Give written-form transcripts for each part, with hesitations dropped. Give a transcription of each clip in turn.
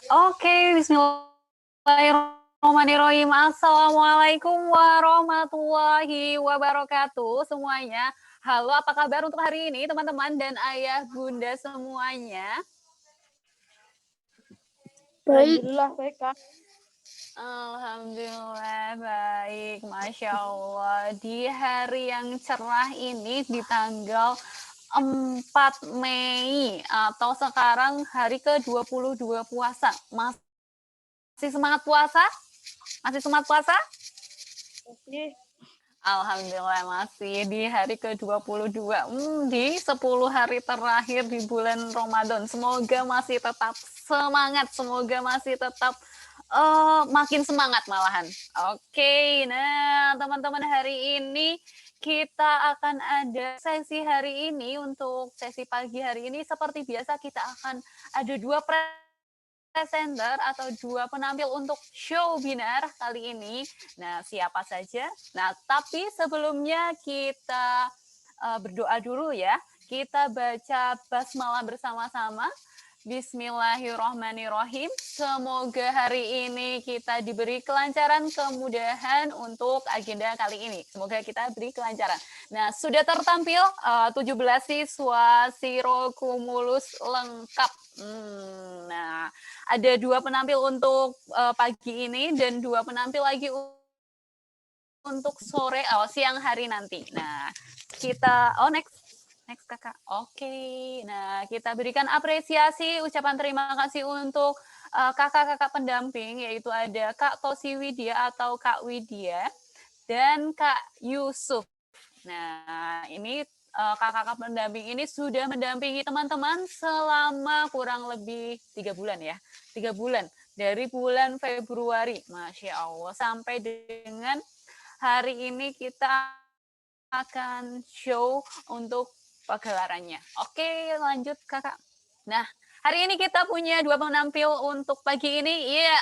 Oke, bismillahirrahmanirrahim. Assalamualaikum warahmatullahi wabarakatuh semuanya. Halo, apa kabar untuk hari ini teman-teman dan ayah bunda semuanya? Baik. Alhamdulillah baik Kak. Alhamdulillah baik, Masya Allah. Di hari yang cerah ini di tanggal 4 Mei atau sekarang hari ke-22 puasa. Masih semangat puasa? Masih semangat puasa? Masih. Alhamdulillah masih di hari ke-22. Di 10 hari terakhir di bulan Ramadan. Semoga masih tetap semangat, semoga masih tetap makin semangat malahan. Oke, nah teman-teman hari ini kita akan ada sesi hari ini untuk sesi pagi hari ini seperti biasa kita akan ada dua presenter atau dua penampil untuk show Binar kali ini. Nah, siapa saja? Nah, tapi sebelumnya kita berdoa dulu ya. Kita baca basmalah bersama-sama. Bismillahirrahmanirrahim. Semoga hari ini kita diberi kelancaran, kemudahan untuk agenda kali ini. Semoga kita beri kelancaran. Nah, sudah tertampil 17 siswa Sirokumulus lengkap. Nah, ada dua penampil untuk pagi ini dan dua penampil lagi untuk sore, siang hari nanti. Nah, kita, next kakak. Oke, nah kita berikan apresiasi, ucapan terima kasih untuk kakak-kakak pendamping, yaitu ada Kak Tosi Widya atau Kak Widya dan Kak Yusuf. Nah, ini kakak-kakak pendamping ini sudah mendampingi teman-teman selama kurang lebih 3 bulan ya. 3 bulan. Dari bulan Februari, Masya Allah, sampai dengan hari ini kita akan show untuk pagelarannya. Oke, lanjut kakak. Nah, hari ini kita punya dua penampil untuk pagi ini. Iya,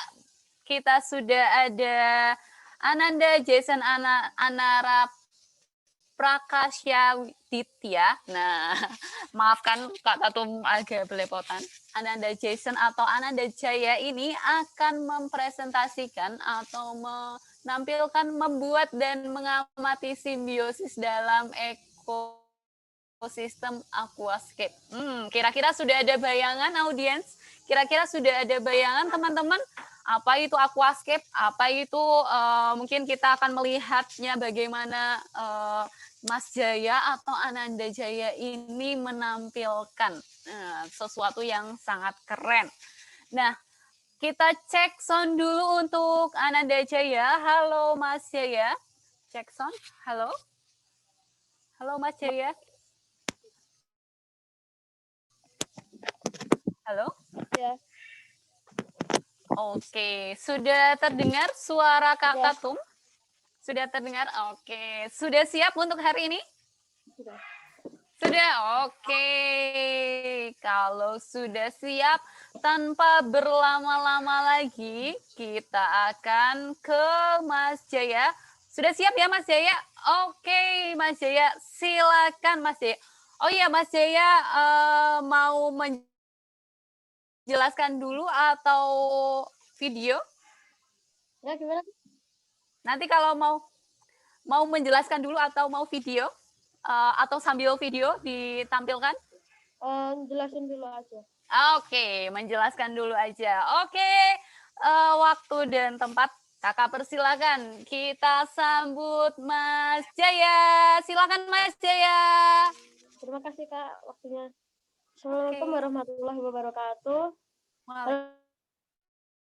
kita sudah ada Ananda Jason Anara Prakasya Ditya. Nah, maafkan Kak Tatum agak belepotan. Ananda Jason atau Ananda Jaya ini akan mempresentasikan atau menampilkan, membuat dan mengamati simbiosis dalam ekosistem aquascape. Kira-kira sudah ada bayangan audiens? Kira-kira sudah ada bayangan teman-teman? Apa itu aquascape? Apa itu mungkin kita akan melihatnya bagaimana Mas Jaya atau Ananda Jaya ini menampilkan sesuatu yang sangat keren. Nah, kita cek sound dulu untuk Ananda Jaya. Halo Mas Jaya. Cek sound. Halo. Halo Mas Jaya. Halo. Ya. Oke, sudah terdengar suara Kak Sudah. Tatum? Sudah terdengar? Oke, sudah siap untuk hari ini? Sudah. Sudah, oke. Kalau sudah siap, tanpa berlama-lama lagi, kita akan ke Mas Jaya. Sudah siap ya Mas Jaya? Oke, Mas Jaya, silakan Mas Jaya. Oh iya, Mas Jaya mau menjelaskan dulu atau video? Ya, gimana? Nanti kalau mau menjelaskan dulu atau mau video? Atau sambil video ditampilkan? Jelasin dulu aja. Oke, menjelaskan dulu aja. Oke, waktu dan tempat kakak persilakan. Kita sambut Mas Jaya. Silakan Mas Jaya. Terima kasih Kak waktunya. Assalamualaikum warahmatullahi wabarakatuh. Halo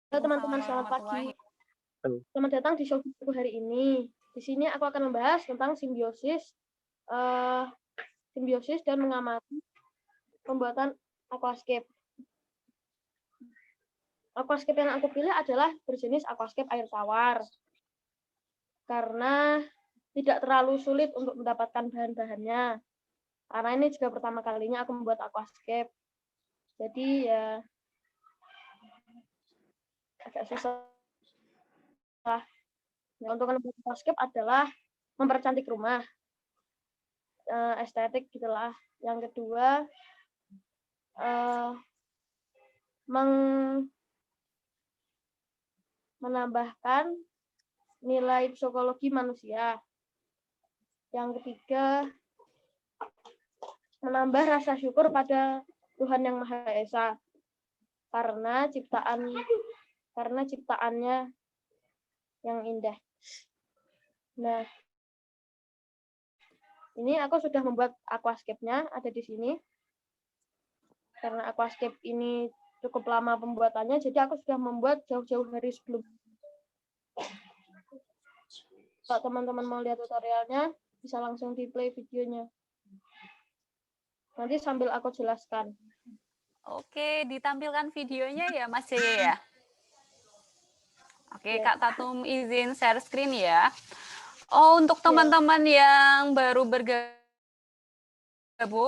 teman-teman, selamat pagi. Selamat datang di show hari ini. Di sini aku akan membahas tentang simbiosis dan mengamati pembuatan aquascape. Aquascape yang aku pilih adalah berjenis aquascape air tawar. Karena tidak terlalu sulit untuk mendapatkan bahan-bahannya. Karena ini juga pertama kalinya aku membuat aquascape. Jadi ya agak susah. Nah, untuk membuat aquascape adalah mempercantik rumah. Estetik gitulah. Yang kedua menambahkan nilai psikologi manusia. Yang ketiga, menambah rasa syukur pada Tuhan Yang Maha Esa karena ciptaannya yang indah. Nah, ini aku sudah membuat aquascape-nya, ada di sini. Karena aquascape ini cukup lama pembuatannya, jadi aku sudah membuat jauh-jauh hari sebelum. Kalau teman-teman mau lihat tutorialnya, bisa langsung di play videonya. Nanti sambil aku jelaskan. Oke, ditampilkan videonya ya Mas Jaya ya? Oke, Kak Tatum izin share screen ya. Oh, untuk teman-teman yang baru bergabung,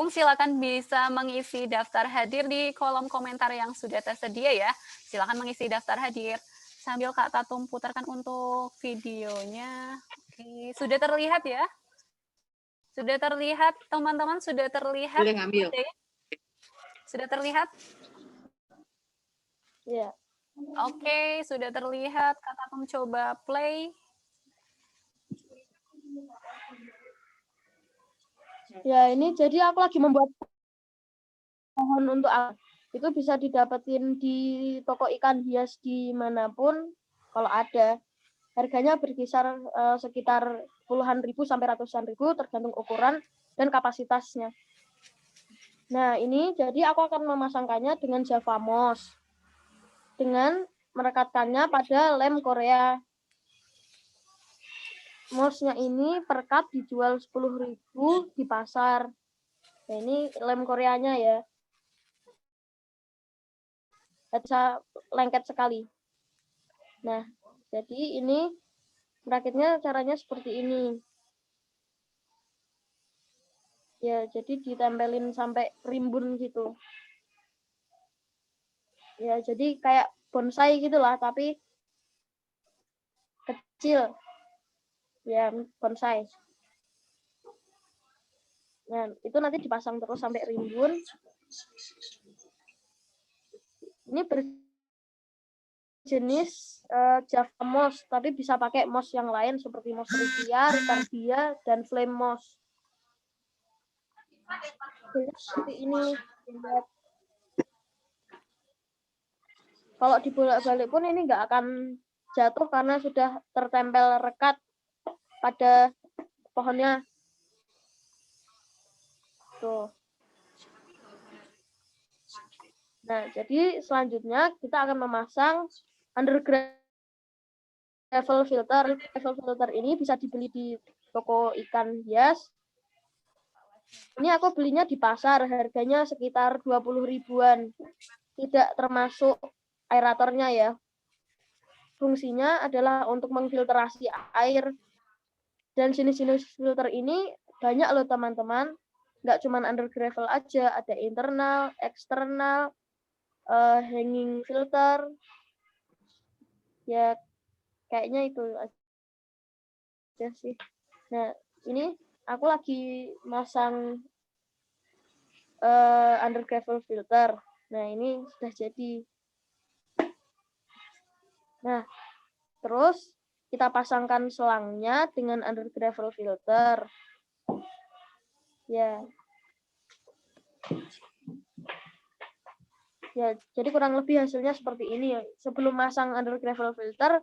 silakan bisa mengisi daftar hadir di kolom komentar yang sudah tersedia ya. Silakan mengisi daftar hadir. Sambil Kak Tatum putarkan untuk videonya. Oke, sudah terlihat ya? Sudah terlihat, teman-teman? Sudah terlihat? Boleh ngambil. Sudah terlihat? Ya. Oke, sudah terlihat. Kak Tatum coba play. Ya, ini jadi aku lagi membuat pohon untuk itu bisa didapetin di toko ikan hias dimanapun kalau ada. Harganya berkisar sekitar puluhan ribu sampai ratusan ribu tergantung ukuran dan kapasitasnya. Nah, ini jadi aku akan memasangkannya dengan Java Moss dengan merekatkannya pada lem Korea. Mossnya ini per cup dijual 10.000 di pasar. Nah, ini lem Koreanya ya. Bisa lengket sekali. Nah, jadi ini merakitnya caranya seperti ini. Ya, jadi ditempelin sampai rimbun gitu. Ya, jadi kayak bonsai gitulah, tapi kecil. Ya, bonsai. Nah, itu nanti dipasang terus sampai rimbun. Ini berjenis Java Moss, tapi bisa pakai moss yang lain seperti moss Riccia, Ricardia, dan Flame Moss. Jadi seperti ini. Kalau dibolak-balik pun ini nggak akan jatuh karena sudah tertempel rekat pada pohonnya. Tuh. Nah, jadi selanjutnya kita akan memasang undergravel filter. Gravel filter ini bisa dibeli di toko ikan hias. Ini aku belinya di pasar, harganya sekitar 20 ribuan. Tidak termasuk aeratornya ya. Fungsinya adalah untuk mengfiltrasi air. Dan jenis-jenis filter ini banyak loh teman-teman. Nggak cuma undergravel aja, ada internal, eksternal, hanging filter. Ya, kayaknya itu aja sih. Nah, ini aku lagi masang undergravel filter. Nah, ini sudah jadi. Nah, terus kita pasangkan selangnya dengan undergravel filter. Ya. Ya, jadi kurang lebih hasilnya seperti ini. Sebelum masang undergravel filter,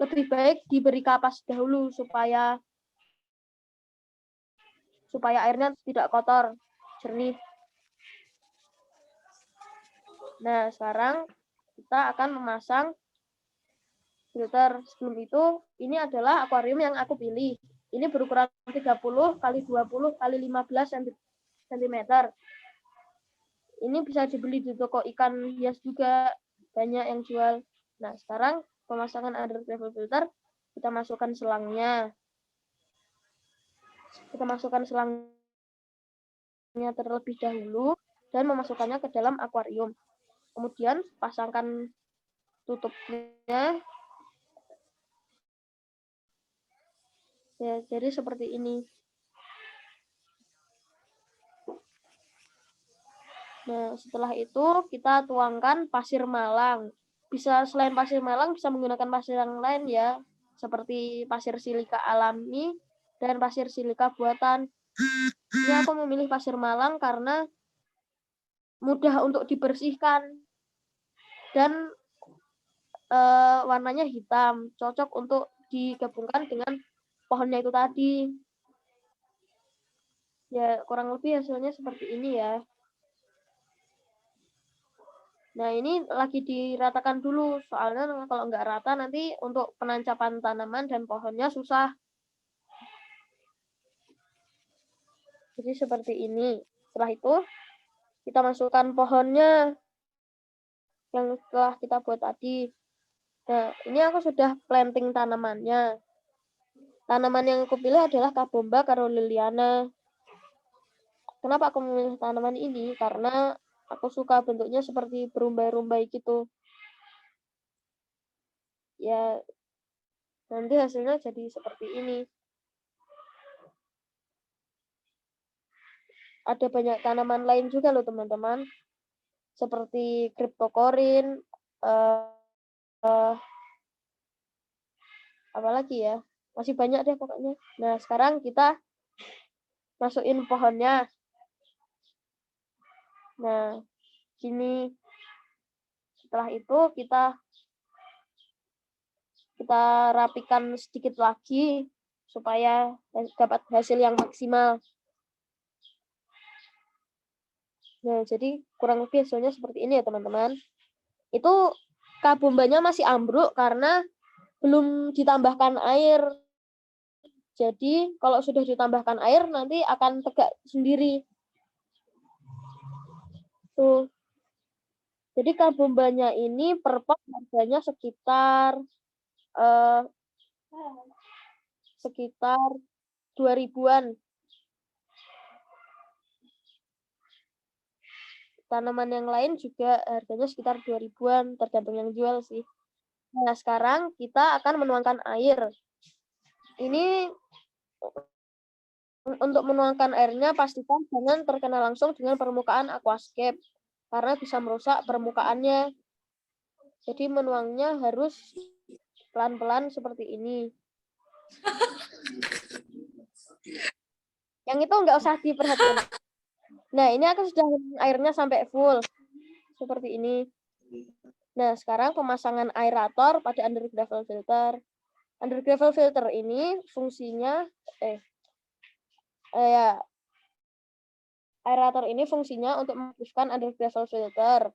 lebih baik diberi kapas dahulu supaya airnya tidak kotor, jernih. Nah, sekarang kita akan memasang filter. Sebelum itu, ini adalah akuarium yang aku pilih. Ini berukuran 30 x 20 x 15 cm. Ini bisa dibeli di toko ikan hias juga, banyak yang jual. Nah, sekarang pemasangan undergravel filter, kita masukkan selangnya. Kita masukkan selangnya terlebih dahulu dan memasukkannya ke dalam akuarium. Kemudian pasangkan tutupnya. Ya, jadi seperti ini. Nah, setelah itu kita tuangkan pasir malang. bisa selain pasir malang bisa menggunakan pasir yang lain ya, seperti pasir silika alami dan pasir silika buatan. Ini aku memilih pasir malang karena mudah untuk dibersihkan dan warnanya hitam, cocok untuk digabungkan dengan pohonnya itu tadi. Ya, kurang lebih hasilnya seperti ini ya. Nah, ini lagi diratakan dulu, soalnya kalau nggak rata nanti untuk penancapan tanaman dan pohonnya susah. Jadi seperti ini. Setelah itu, kita masukkan pohonnya yang telah kita buat tadi. Nah, ini aku sudah planting tanamannya. Tanaman yang aku pilih adalah Kabomba caroliniana. Kenapa aku memilih tanaman ini? Karena aku suka bentuknya seperti berumbai-rumbai gitu. Ya, nanti hasilnya jadi seperti ini. Ada banyak tanaman lain juga loh teman-teman. Seperti cryptocorin, apalagi ya. Masih banyak deh pokoknya. Nah, sekarang kita masukin pohonnya. Nah, gini. Setelah itu kita rapikan sedikit lagi supaya dapat hasil yang maksimal. Nah, jadi kurang lebih hasilnya seperti ini ya teman-teman. Itu kabombanya masih ambruk karena belum ditambahkan air. Jadi kalau sudah ditambahkan air nanti akan tegak sendiri. Tuh. Jadi kabombanya ini per pot harganya sekitar 2.000-an. Tanaman yang lain juga harganya sekitar 2.000-an, tergantung yang jual sih. Nah, sekarang kita akan menuangkan air. Ini untuk menuangkan airnya pastikan jangan terkena langsung dengan permukaan aquascape karena bisa merusak permukaannya. Jadi menuangnya harus pelan-pelan seperti ini. Yang itu nggak usah diperhatikan. Nah, ini aku sudah airnya sampai full. Seperti ini. Nah, sekarang pemasangan aerator pada undergravel filter. Undergravel filter ini fungsinya aerator ini fungsinya untuk menghapuskan undergravel filter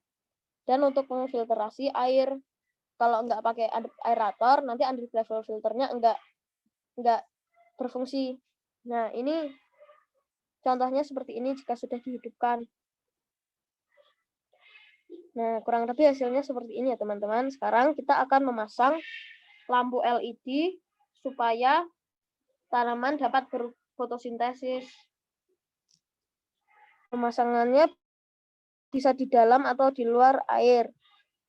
dan untuk memfiltrasi air. Kalau nggak pakai aerator, nanti undergravel filternya nggak berfungsi. Nah, ini contohnya seperti ini jika sudah dihidupkan. Nah, kurang lebih hasilnya seperti ini ya teman-teman. Sekarang kita akan memasang lampu LED supaya tanaman dapat berfotosintesis. Pemasangannya bisa di dalam atau di luar air.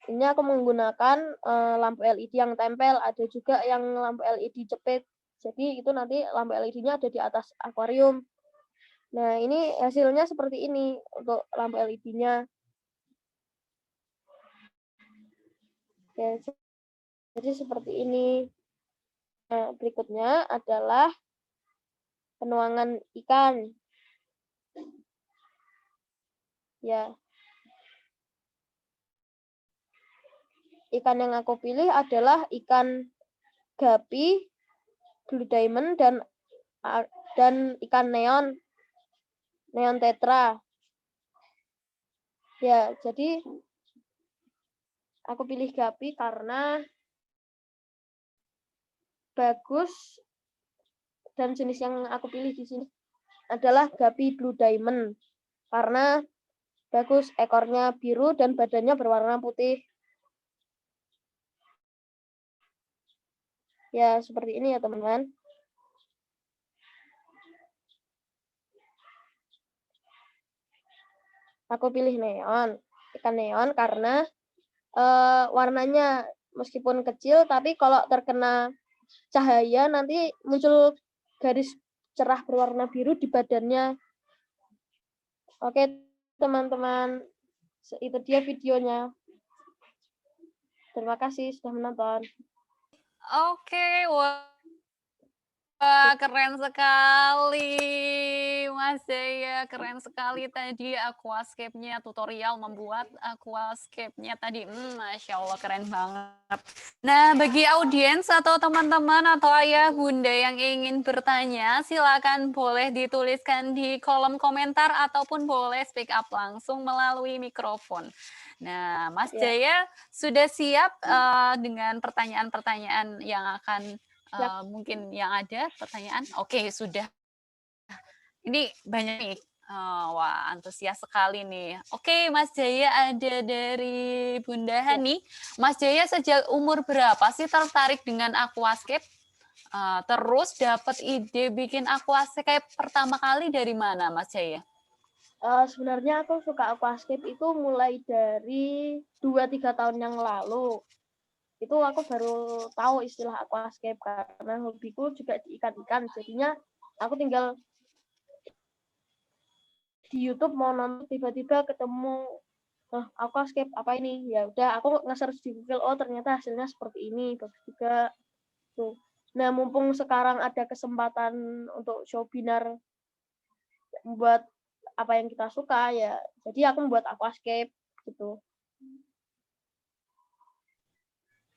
Ini aku menggunakan lampu LED yang tempel, ada juga yang lampu LED jepit. Jadi itu nanti lampu LED-nya ada di atas akuarium. Nah, ini hasilnya seperti ini untuk lampu LED-nya. Ya, jadi seperti ini. Nah, berikutnya adalah penuangan ikan. Ya. Ikan yang aku pilih adalah ikan gapi, blue diamond, dan ikan neon tetra. Ya, jadi aku pilih gapi karena bagus, dan jenis yang aku pilih di sini adalah gapi blue diamond karena bagus, ekornya biru dan badannya berwarna putih. Ya, seperti ini ya teman-teman. Aku pilih neon, ikan neon karena warnanya meskipun kecil, tapi kalau terkena cahaya nanti muncul garis cerah berwarna biru di badannya. Oke teman-teman, itu dia videonya. Terima kasih sudah menonton. Oke, wah. Wah, keren sekali, Mas Jaya. Keren sekali tadi aquascape-nya, tutorial membuat aquascape-nya tadi. Masya Allah, keren banget. Nah, bagi audiens atau teman-teman atau ayah bunda yang ingin bertanya, silakan boleh dituliskan di kolom komentar ataupun boleh speak up langsung melalui mikrofon. Nah, Mas Ya, Jaya sudah siap dengan pertanyaan-pertanyaan yang akan siap. mungkin yang ada pertanyaan? Oke, sudah. Ini banyak nih. Wah, antusias sekali nih. Oke, Mas Jaya ada dari Bunda Ya. Hani. Mas Jaya sejak umur berapa sih tertarik dengan aquascape? Terus dapat ide bikin aquascape pertama kali dari mana, Mas Jaya? Sebenarnya aku suka aquascape itu mulai dari 2-3 tahun yang lalu. Itu aku baru tahu istilah aquascape karena hobiku juga di ikan-ikan. Jadinya aku tinggal di YouTube mau nonton tiba-tiba ketemu aquascape apa ini? Ya udah aku nge-search di Google, oh ternyata hasilnya seperti ini. Bagus juga tuh. Nah, mumpung sekarang ada kesempatan untuk webinar membuat apa yang kita suka ya. Jadi aku membuat aquascape gitu.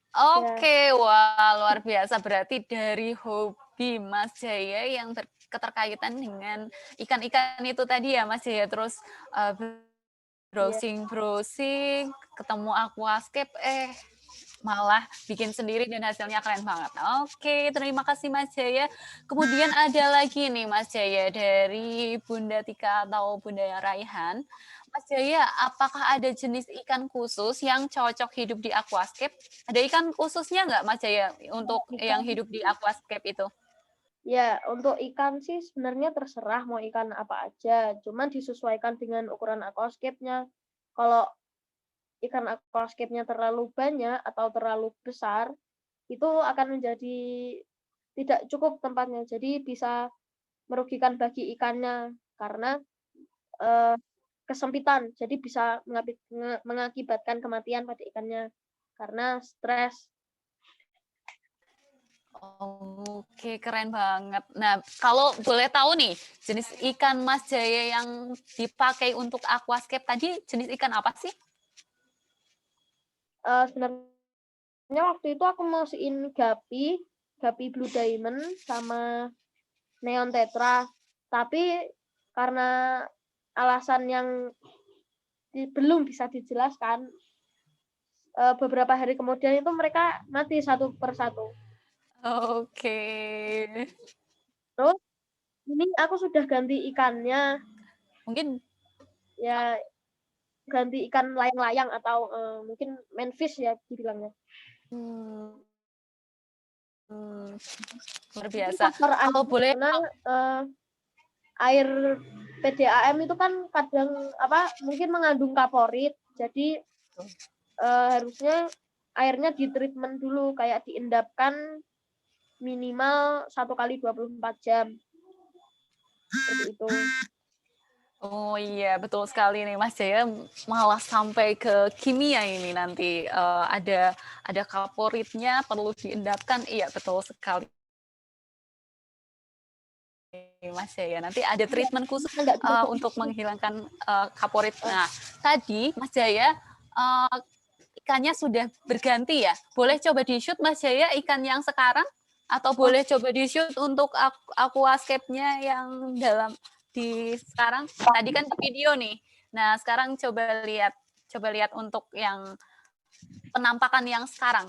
Ya. Oke, wah luar biasa. Berarti dari hobi Mas Jaya yang keterkaitan dengan ikan-ikan itu tadi ya Mas Jaya. Terus Iya. browsing-browsing, ketemu aquascape, malah bikin sendiri dan hasilnya keren banget. Oke, terima kasih Mas Jaya. Kemudian ada lagi nih Mas Jaya dari Bunda Tika atau Bunda Raihan. Mas Jaya, apakah ada jenis ikan khusus yang cocok hidup di aquascape? Ada ikan khususnya nggak Mas Jaya untuk yang Ikan. hidup di aquascape itu? Ya, untuk ikan sih sebenarnya terserah mau ikan apa aja, cuman disesuaikan dengan ukuran aquascape-nya. Kalau ikan aquascape-nya terlalu banyak atau terlalu besar, itu akan menjadi tidak cukup tempatnya. Jadi bisa merugikan bagi ikannya karena eh, kesempitan. Jadi bisa mengakibatkan kematian pada ikannya karena stres. Oke, keren banget. Nah, kalau boleh tahu nih, jenis ikan Mas Jaya yang dipakai untuk aquascape tadi jenis ikan apa sih? Sebenarnya waktu itu aku masukin gapi blue diamond sama neon tetra. Tapi karena alasan yang belum bisa dijelaskan, beberapa hari kemudian itu mereka mati satu persatu. Oke. Terus ini aku sudah ganti ikannya, Mungkin ya ganti ikan layang-layang atau mungkin manfish ya dibilangnya. hmm, luar Mungkin biasa. faktor Kalau boleh karena air PDAM itu kan kadang mungkin mengandung kaporit, jadi harusnya airnya di treatment dulu, kayak diendapkan minimal 1 kali 24 jam. Seperti itu. Oh iya, betul sekali nih Mas Jaya, malah sampai ke kimia ini nanti ada kaporitnya perlu diendapkan. Iya, betul sekali. Mas Jaya, nanti ada treatment khusus Enggak bisa untuk menghilangkan kaporit. Nah, tadi Mas Jaya ikannya sudah berganti ya. Boleh coba di-shoot Mas Jaya ikan yang sekarang? Atau boleh coba di-shoot untuk aquascape-nya yang dalam di sekarang? Tadi kan di video nih. Nah, sekarang coba lihat untuk yang penampakan yang sekarang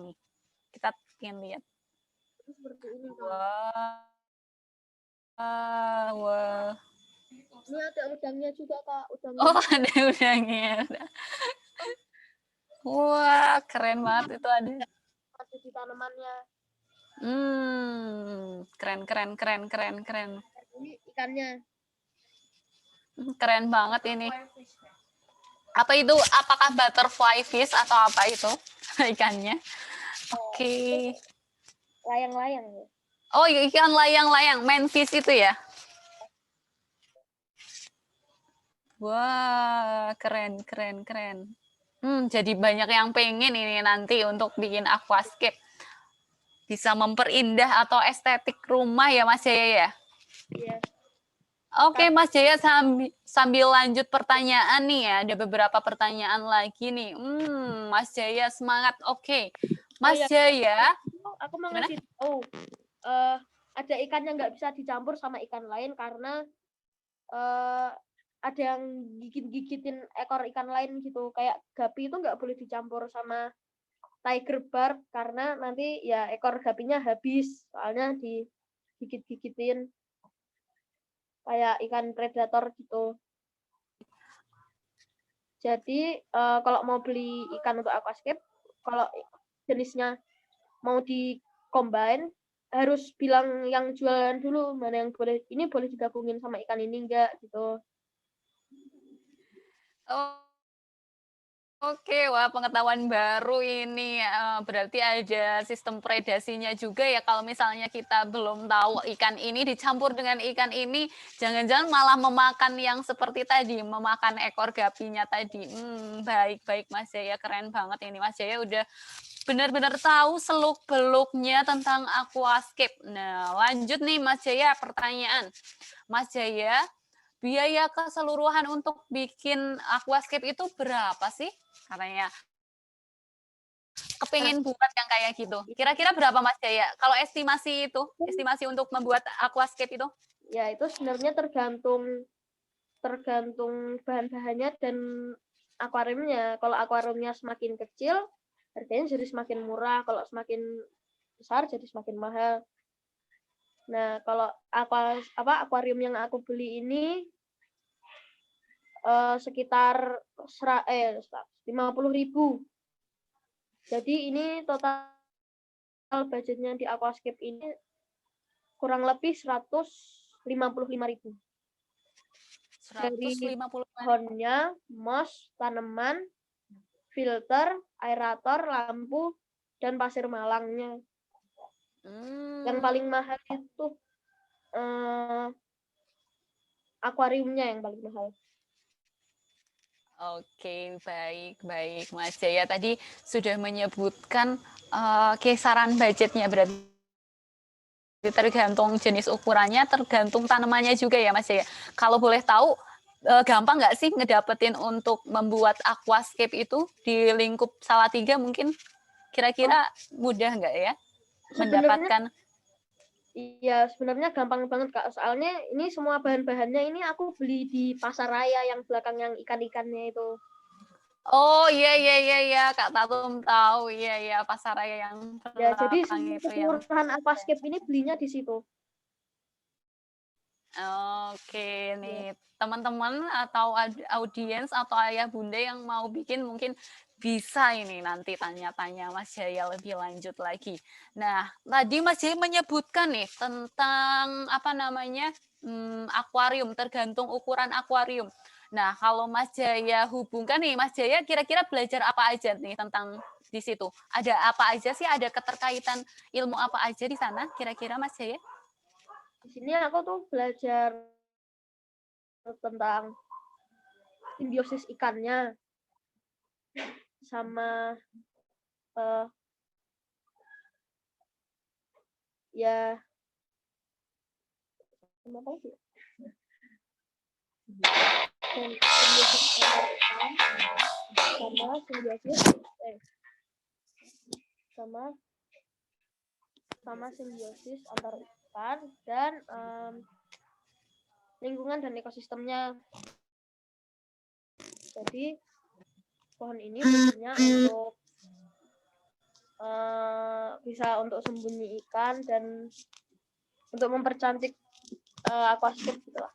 nih. Kita ingin lihat. seperti ini, Kak. Wah, wah. Ini ada udangnya juga, Kak, udangnya. Oh, ada udangnya. Wah, keren banget itu ada. Masih di tanamannya. Keren. Ini ikannya. Keren banget ini. Apa itu? Apakah butterfly fish atau apa itu ikannya? Oke. Layang-layang ya. Oh, ikan layang-layang, manfish itu ya? Wah, keren. Jadi banyak yang pengen ini nanti untuk bikin aquascape. Bisa memperindah atau estetik rumah ya Mas Jaya ya? Iya. Oke Mas Jaya, sambil lanjut pertanyaan nih ya, ada beberapa pertanyaan lagi nih. Mas Jaya semangat. Oke. Mas ya, Jaya, aku mau gimana? ngasih tahu ada ikan yang nggak bisa dicampur sama ikan lain karena ada yang gigitin ekor ikan lain gitu. Kayak gapi itu nggak boleh dicampur sama tiger barb karena nanti ya ekor gapinya habis soalnya digigit-gigitin kayak ikan predator gitu. Jadi kalau mau beli ikan untuk aquascape, kalau jenisnya mau di combine harus bilang yang jualan dulu mana yang boleh digabungin sama ikan ini enggak gitu. Oh, Oke, wah pengetahuan baru ini. Berarti ada sistem predasinya juga ya. Kalau misalnya kita belum tahu ikan ini dicampur dengan ikan ini, jangan-jangan malah memakan yang seperti tadi, memakan ekor gapinya tadi. Baik-baik Mas Jaya, keren banget ini Mas Jaya udah benar-benar tahu seluk-beluknya tentang aquascape. Nah, lanjut nih Mas Jaya, pertanyaan. Mas Jaya, biaya keseluruhan untuk bikin aquascape itu berapa sih? Katanya Nah, kepingin buat yang kayak gitu. Kira-kira berapa Mas Jaya? Kalau estimasi untuk membuat aquascape itu? ya itu sebenarnya tergantung bahan-bahannya dan akuariumnya. Kalau akuariumnya semakin kecil, harganya jadi semakin murah. Kalau semakin besar jadi semakin mahal. Nah, kalau akuarium yang aku beli ini sekitar 50.000. Jadi ini total budgetnya di aquascape ini kurang lebih 155.000. Dari 150. pohonnya, moss, tanaman, filter, aerator, lampu, dan pasir malangnya. Yang paling mahal itu akuariumnya yang paling mahal. Oke, baik Mas Jaya. Tadi sudah menyebutkan kisaran budgetnya, berarti tergantung jenis ukurannya, tergantung tanamannya juga ya Mas Jaya. Kalau boleh tahu, gampang nggak sih ngedapetin untuk membuat aquascape itu di lingkup Salatiga mungkin? Kira-kira mudah nggak ya mendapatkan? Sebenarnya gampang banget Kak. Soalnya ini semua bahan-bahannya ini aku beli di pasar raya yang belakang yang ikan-ikannya itu. Oh iya Kak Tatum tahu, iya pasar raya yang Ya, jadi belakang semua itu yang. keseluruhan aquascape ini belinya di situ. Oke Ya. nih teman-teman atau audiens atau ayah bunda yang mau bikin mungkin bisa ini nanti tanya-tanya Mas Jaya lebih lanjut lagi. Nah tadi Mas Jaya menyebutkan nih tentang apa namanya akuarium, tergantung ukuran akuarium. Nah kalau Mas Jaya hubungkan nih Mas Jaya kira-kira belajar apa aja nih tentang di situ? Ada apa aja sih? Ada keterkaitan ilmu apa aja di sana kira-kira Mas Jaya? Di sini aku tuh belajar tentang simbiosis ikannya sama ya apa sih? Simbiosis antar ikan sama simbiosis antar ikan dan lingkungan dan ekosistemnya. Jadi pohon ini fungsinya untuk bisa untuk sembunyi ikan dan untuk mempercantik aquascape gitu lah.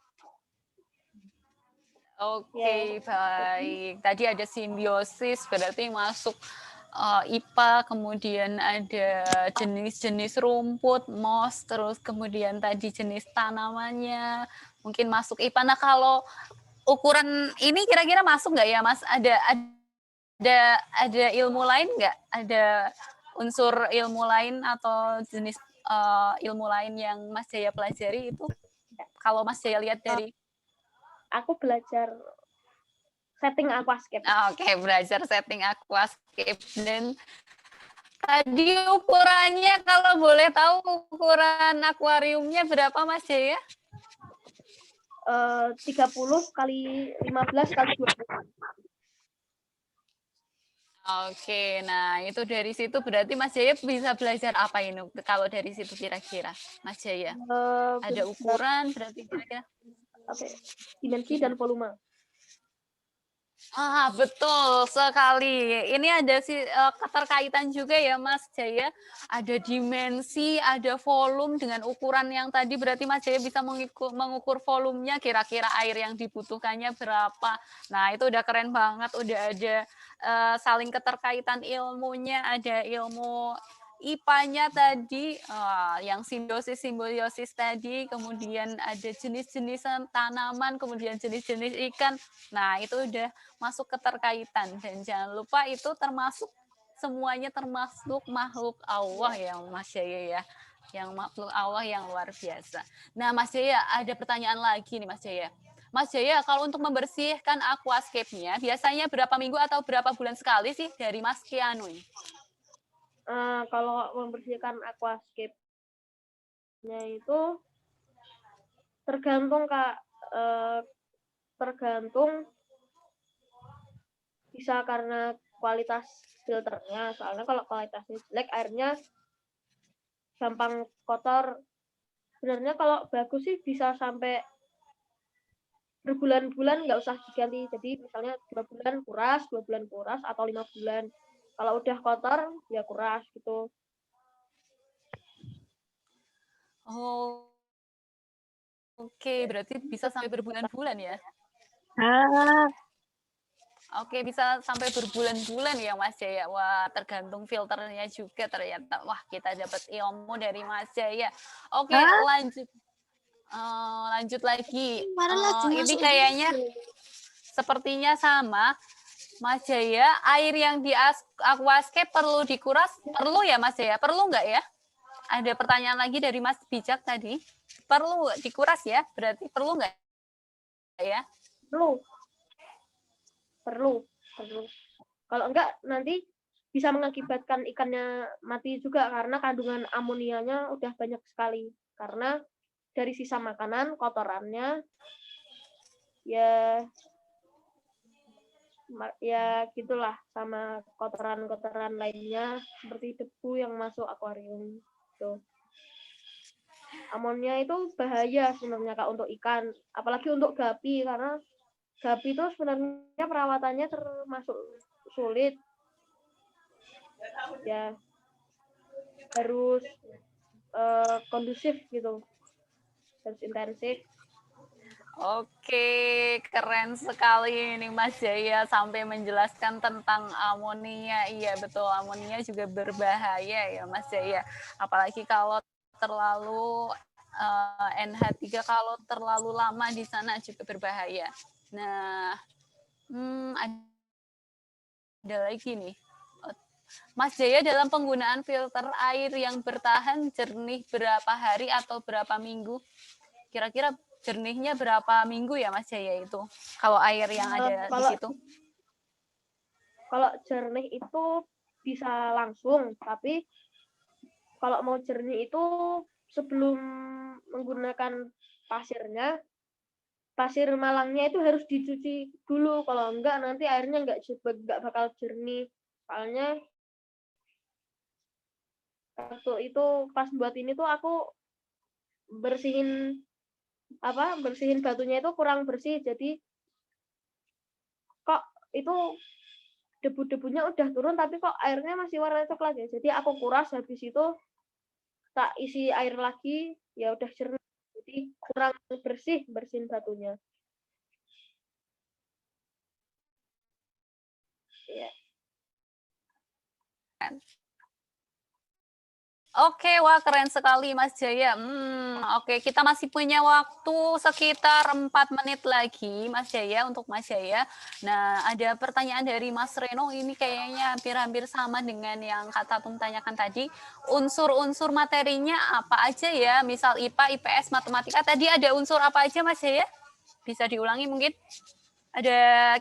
Oke, baik. Tadi ada simbiosis, berarti masuk IPA, kemudian ada jenis-jenis rumput, moss, terus kemudian tadi jenis tanamannya, mungkin masuk IPA. Nah, kalau ukuran ini kira-kira masuk nggak ya, Mas? Ada ilmu lain nggak? Ada unsur ilmu lain atau jenis ilmu lain yang Mas Jaya pelajari itu? Kalau Mas Jaya lihat dari aku belajar setting aquascape. Oke, belajar setting aquascape. Dan tadi ukurannya kalau boleh tahu ukuran akuariumnya berapa Mas Jaya? 30 kali 15 kali 20. Oke, nah itu dari situ berarti Mas Jaya bisa belajar apa ini kalau dari situ kira-kira Mas Jaya? Ada ukuran berarti kira-kira? Dimensi dan volume. Betul sekali. Ini ada keterkaitan juga ya Mas Jaya. Ada dimensi, ada volume dengan ukuran yang tadi berarti Mas Jaya bisa mengukur volumenya kira-kira air yang dibutuhkannya berapa. Nah, itu udah keren banget, udah ada saling keterkaitan ilmunya, ada ilmu IPA-nya tadi, yang simbiosis tadi, kemudian ada jenis-jenis tanaman, kemudian jenis-jenis ikan. Nah, itu udah masuk keterkaitan. Dan jangan lupa itu termasuk, semuanya termasuk makhluk Allah ya Mas Jaya ya. Yang makhluk Allah yang luar biasa. Nah Mas Jaya, ada pertanyaan lagi nih Mas Jaya. Mas Jaya, kalau untuk membersihkan aquascape-nya, biasanya berapa minggu atau berapa bulan sekali sih dari Mas Kianu? Kalau membersihkan aquascape-nya itu tergantung Kak, tergantung bisa karena kualitas filternya. Soalnya kalau kualitasnya jelek, airnya gampang kotor. Sebenarnya kalau bagus sih bisa sampai berbulan-bulan nggak usah diganti. Jadi misalnya 2 bulan kuras, 2 bulan kuras, atau 5 bulan. Kalau udah kotor, ya kuras gitu. Oh, oke, berarti bisa sampai berbulan-bulan ya? Oke, bisa sampai berbulan-bulan ya Mas Jaya. Wah, tergantung filternya juga ternyata. Wah, kita dapat ilmu dari Mas Jaya. Oke, lanjut lagi. Ini kayaknya sepertinya sama. Mas Jaya, air yang di aquascape perlu dikuras? Perlu ya Mas Jaya? Perlu nggak ya? Ada pertanyaan lagi dari Mas Bijak tadi. Perlu dikuras ya? Berarti perlu nggak ya? Perlu. Kalau enggak, nanti bisa mengakibatkan ikannya mati juga karena kandungan amonianya udah banyak sekali. Karena dari sisa makanan, kotorannya, ya gitulah, sama kotoran-kotoran lainnya seperti debu yang masuk akuarium. Tuh. Amonia itu bahaya sebenarnya Kak untuk ikan, apalagi untuk gapi, karena gapi itu sebenarnya perawatannya termasuk sulit. Ya harus kondusif gitu, harus intensif. Oke, keren sekali ini Mas Jaya sampai menjelaskan tentang amonia. Iya betul, amonia juga berbahaya ya Mas Jaya. Apalagi kalau terlalu NH3 kalau terlalu lama di sana juga berbahaya. Nah, ada lagi nih. Mas Jaya, dalam penggunaan filter air yang bertahan jernih berapa hari atau berapa minggu? Kira-kira jernihnya berapa minggu ya Mas Jaya itu? Kalau air yang ada di situ? Kalau jernih itu bisa langsung, tapi kalau mau jernih itu sebelum menggunakan pasirnya, pasir malangnya itu harus dicuci dulu. Kalau enggak nanti airnya enggak bakal jernih. Soalnya waktu itu pas buat ini tuh aku bersihin batunya itu kurang bersih, jadi kok itu debu-debunya udah turun tapi kok airnya masih warna coklat ya. Jadi aku kuras, habis itu tak isi air lagi, ya udah jernih. Jadi kurang bersihin batunya. Ya. Oke, wah keren sekali Mas Jaya. Oke, kita masih punya waktu sekitar 4 menit lagi Mas Jaya untuk Mas Jaya. Nah, ada pertanyaan dari Mas Reno, ini kayaknya hampir-hampir sama dengan yang Kak Tatum tanyakan tadi. Unsur-unsur materinya apa aja ya? Misal IPA, IPS, matematika. Tadi ada unsur apa aja Mas Jaya? Bisa diulangi mungkin? Ada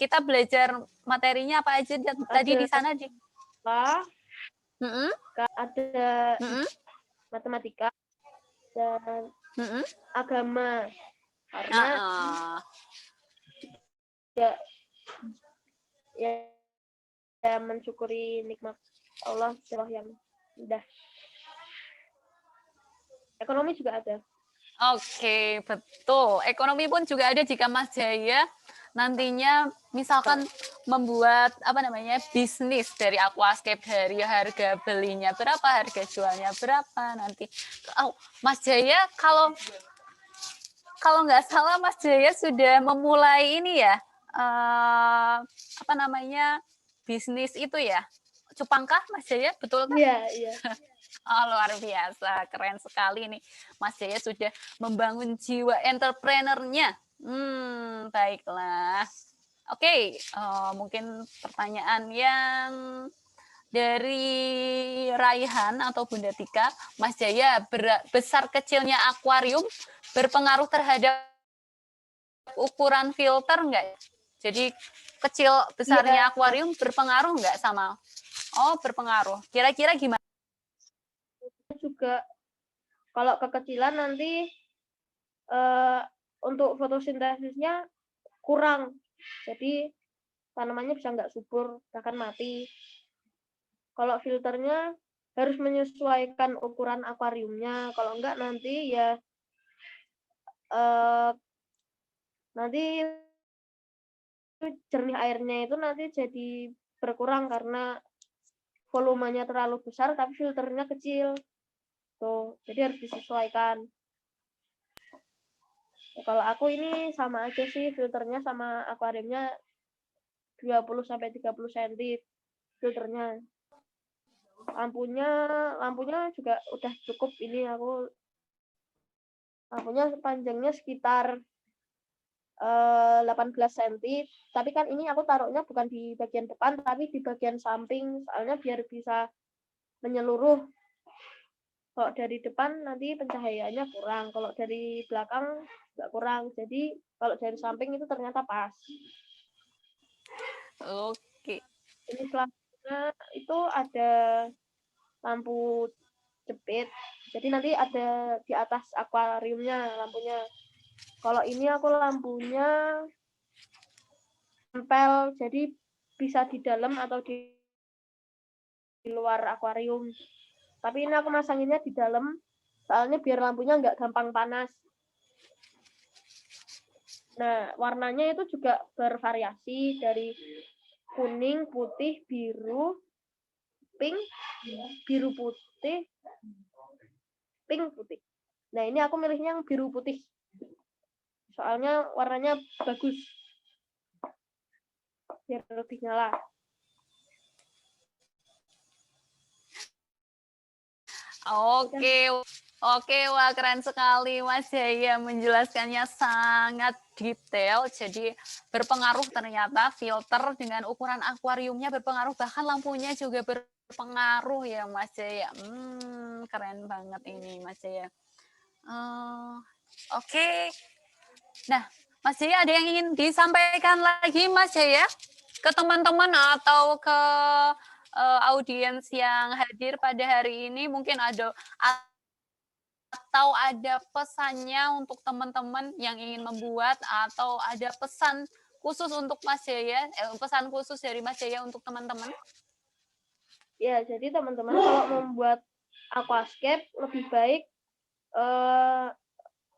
kita belajar materinya apa aja tadi di sana di? Ada Mm-mm. matematika dan Mm-mm. agama karena ya, ya mensyukuri nikmat Allah yang indah. Ekonomi juga ada. Oke, betul. Ekonomi pun juga ada jika Mas Jaya nantinya misalkan membuat bisnis dari aquascape, dari harga belinya berapa, harga jualnya berapa nanti. Oh, Mas Jaya kalau nggak salah Mas Jaya sudah memulai ini ya, bisnis itu ya, cupangkah Mas Jaya, betul kan? Iya. Oh, luar biasa, keren sekali nih. Mas Jaya sudah membangun jiwa entrepreneurnya. Baiklah. Oke, mungkin pertanyaan yang dari Raihan atau Bunda Tika, Mas Jaya, besar kecilnya akuarium berpengaruh terhadap ukuran filter enggak? Jadi kecil besarnya akuarium berpengaruh enggak sama? Oh, berpengaruh. Kira-kira gimana? Juga kalau kekecilan nanti untuk fotosintesisnya kurang, jadi tanamannya bisa nggak subur, bahkan mati. Kalau filternya harus menyesuaikan ukuran akuariumnya, kalau enggak nanti ya nanti jernih airnya itu nanti jadi berkurang karena volumenya terlalu besar tapi filternya kecil. Tuh, jadi harus disesuaikan. Ya, kalau aku ini sama aja sih, filternya sama akuariumnya 20-30 cm filternya. Lampunya juga udah cukup, ini aku lampunya panjangnya sekitar 18 cm, tapi kan ini aku taruhnya bukan di bagian depan tapi di bagian samping, soalnya biar bisa menyeluruh. Kalau dari depan nanti pencahayaannya kurang, kalau dari belakang nggak kurang, jadi kalau dari samping itu ternyata pas. Oke. Ini selanjutnya itu ada lampu jepit, jadi nanti ada di atas akuariumnya lampunya. Kalau ini aku lampunya tempel, jadi bisa di dalam atau di luar akuarium. Tapi ini aku masanginnya di dalam, soalnya biar lampunya nggak gampang panas. Nah, warnanya itu juga bervariasi dari kuning, putih, biru, pink, biru putih, pink putih. Nah, ini aku milihnya yang biru putih. Soalnya warnanya bagus. Biar lebih nyala. Oke, wah keren sekali Mas Jaya menjelaskannya sangat detail. Jadi berpengaruh ternyata filter dengan ukuran akuariumnya berpengaruh, bahkan lampunya juga berpengaruh ya Mas Jaya. Keren banget ini Mas Jaya. Oke. Nah, Mas Jaya ada yang ingin disampaikan lagi Mas Jaya ke teman-teman atau ke audiens yang hadir pada hari ini, mungkin ada atau ada pesannya untuk teman-teman yang ingin membuat, atau ada pesan khusus untuk Mas Jaya, pesan khusus dari Mas Jaya untuk teman-teman? Ya, jadi teman-teman kalau membuat aquascape lebih baik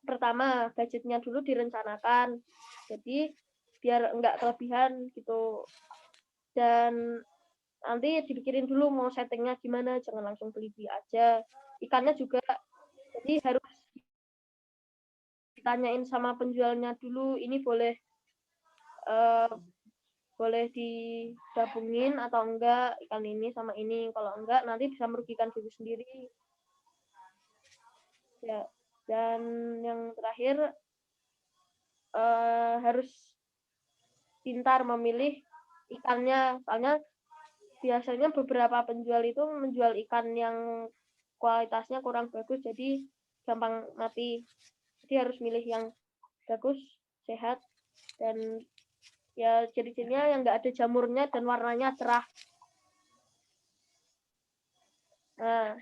pertama budgetnya dulu direncanakan. Jadi biar enggak kelebihan gitu. Dan nanti dipikirin dulu mau settingnya gimana, jangan langsung beli aja. Ikannya juga, jadi harus ditanyain sama penjualnya dulu, ini boleh digabungin atau enggak ikan ini sama ini. Kalau enggak nanti bisa merugikan diri sendiri. Ya, dan yang terakhir harus pintar memilih ikannya, soalnya biasanya beberapa penjual itu menjual ikan yang kualitasnya kurang bagus, jadi gampang mati. Jadi harus milih yang bagus, sehat, dan Ya ciri-cirinya yang nggak ada jamurnya dan warnanya cerah. Nah,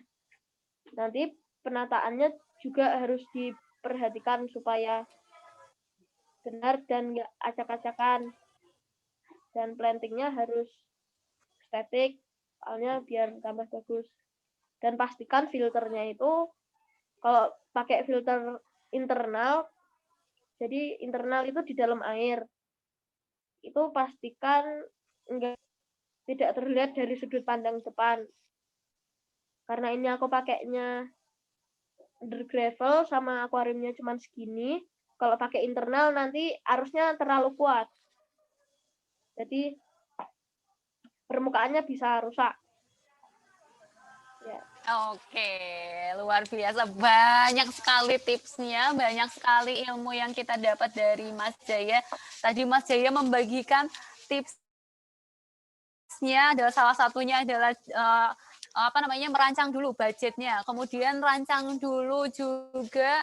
nanti penataannya juga harus diperhatikan supaya benar dan nggak acak-acakan. Dan plantingnya harus estetik, soalnya biar tambah bagus. Dan pastikan filternya itu kalau pakai filter internal, jadi internal itu di dalam air. Itu pastikan tidak terlihat dari sudut pandang depan. Karena ini aku pakainya under gravel sama akuariumnya cuma segini. Kalau pakai internal nanti arusnya terlalu kuat. Jadi permukaannya bisa rusak. Ya. Oke, luar biasa. Banyak sekali tipsnya, banyak sekali ilmu yang kita dapat dari Mas Jaya. Tadi Mas Jaya membagikan tipsnya, adalah salah satunya adalah merancang dulu budgetnya, kemudian rancang dulu juga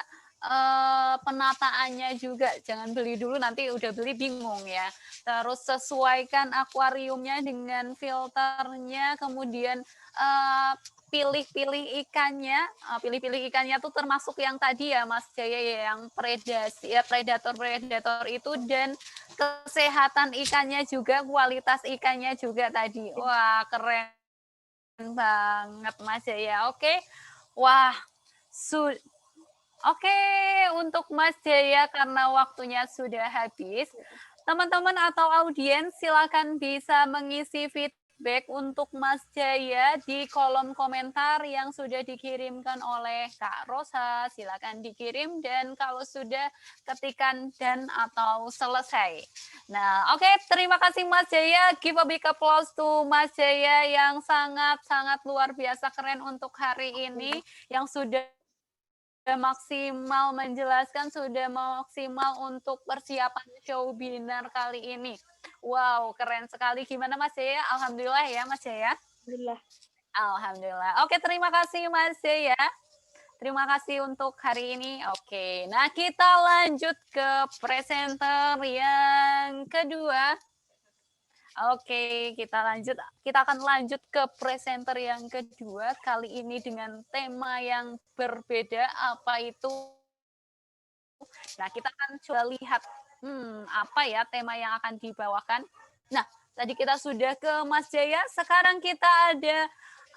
penataannya juga, jangan beli dulu nanti udah beli bingung ya. Terus sesuaikan akuariumnya dengan filternya, kemudian pilih-pilih ikannya, pilih-pilih ikannya tuh termasuk yang tadi ya Mas Jaya ya, yang predasi ya, predator itu, dan kesehatan ikannya juga, kualitas ikannya juga tadi. Wah, keren banget Mas Jaya. Oke. Wah, Oke, untuk Mas Jaya karena waktunya sudah habis, teman-teman atau audiens silakan bisa mengisi feedback untuk Mas Jaya di kolom komentar yang sudah dikirimkan oleh Kak Rosa. Silakan dikirim dan kalau sudah ketikan dan atau selesai. Nah, oke, terima kasih Mas Jaya. Give a big applause to Mas Jaya yang sangat-sangat luar biasa keren untuk hari ini, yang sudah maksimal menjelaskan, sudah maksimal untuk persiapan show Binar kali ini. Wow, keren sekali. Gimana Mas Jaya? Alhamdulillah ya Mas Jaya? Alhamdulillah. Alhamdulillah. Oke, terima kasih Mas Jaya. Terima kasih untuk hari ini. Oke, nah kita lanjut ke presenter yang kedua. Oke, kita akan lanjut ke presenter yang kedua, kali ini dengan tema yang berbeda, apa itu? Nah, kita akan coba lihat, apa ya tema yang akan dibawakan. Nah, tadi kita sudah ke Mas Jaya, sekarang kita ada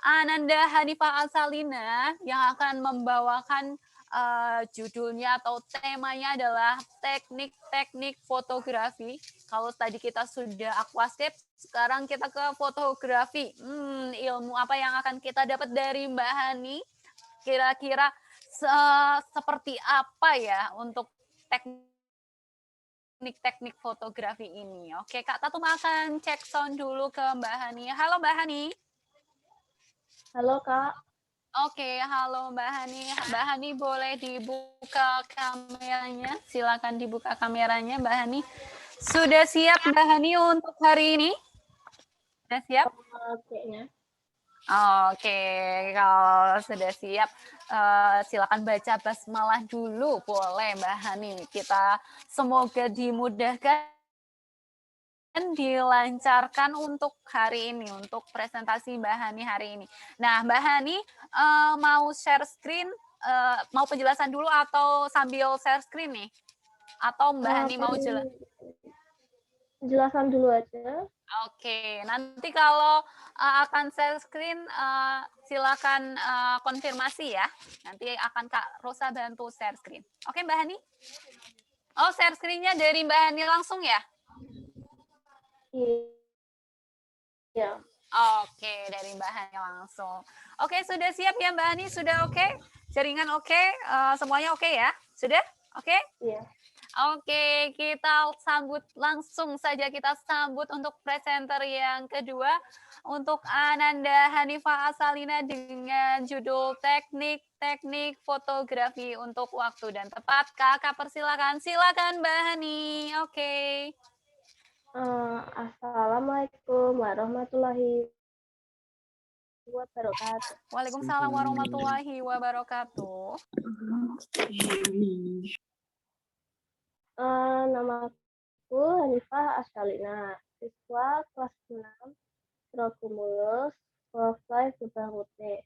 Ananda Hanifah Asalina yang akan membawakan judulnya atau temanya adalah teknik-teknik fotografi. Kalau tadi kita sudah aquascape, sekarang kita ke fotografi. Ilmu apa yang akan kita dapat dari Mbak Hani? Kira-kira seperti apa ya untuk teknik-teknik fotografi ini? Oke, Kak Tatum akan cek sound dulu ke Mbak Hani. Halo Mbak Hani. Halo Kak. Oke, halo Mbak Hani. Mbak Hani boleh dibuka kameranya? Silakan dibuka kameranya Mbak Hani. Sudah siap Mbak Hani untuk hari ini? Sudah siap? Kayaknya. Oke, kalau sudah siap, silakan baca basmalah dulu, boleh Mbak Hani. Kita semoga dimudahkan dan dilancarkan untuk hari ini, untuk presentasi Mbak Hani hari ini. Nah, Mbak Hani mau share screen, mau penjelasan dulu atau sambil share screen nih? Atau Mbak Hani mau jelas? Penjelasan dulu aja. Oke, nanti kalau akan share screen, silakan konfirmasi ya. Nanti akan Kak Rosa bantu share screen. Oke, Mbak Hani? Oh, share screen-nya dari Mbak Hani langsung ya? Iya. Oke, dari Mbak Hani langsung. Oke, sudah siap ya Mbak Hani? Sudah oke? Jaringan oke? Semuanya oke ya? Sudah? Oke? Iya. Oke, kita langsung saja kita sambut untuk presenter yang kedua, untuk Ananda Hanifah Asalina dengan judul teknik-teknik fotografi untuk waktu dan tepat. Kakak persilakan, silakan Mbak Hani. Oke. Assalamualaikum warahmatullahi wabarakatuh. Waalaikumsalam warahmatullahi wabarakatuh. Nama Aku Hanifah Asyalina, siswa kelas 6 Trogumulus Profile Gebang Putih.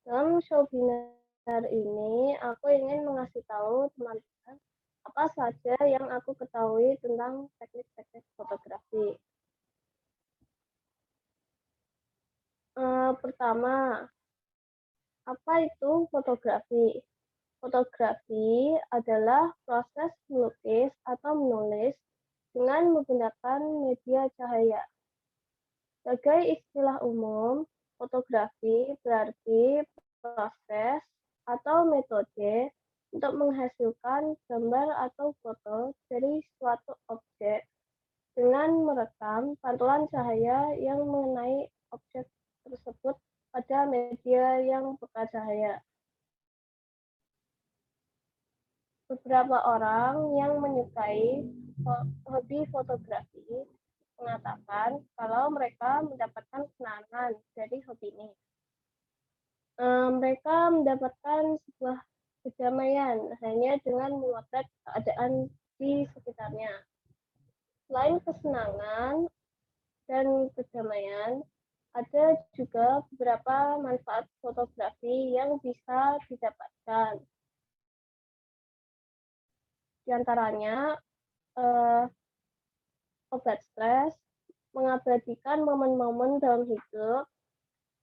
Dalam webinar ini, aku ingin mengasih tahu teman-teman apa saja yang aku ketahui tentang teknik-teknik fotografi. Pertama, apa itu fotografi? Fotografi adalah proses melukis atau menulis dengan menggunakan media cahaya. Sebagai istilah umum, fotografi berarti proses atau metode untuk menghasilkan gambar atau foto dari suatu objek dengan merekam pantulan cahaya yang mengenai objek tersebut pada media yang peka cahaya. Beberapa orang yang menyukai hobi fotografi mengatakan kalau mereka mendapatkan kesenangan dari hobi ini. Mereka mendapatkan sebuah kedamaian hanya dengan memotret keadaan di sekitarnya. Selain kesenangan dan kedamaian, ada juga beberapa manfaat fotografi yang bisa didapatkan. Di antaranya, obat stres, mengabadikan momen-momen dalam hidup,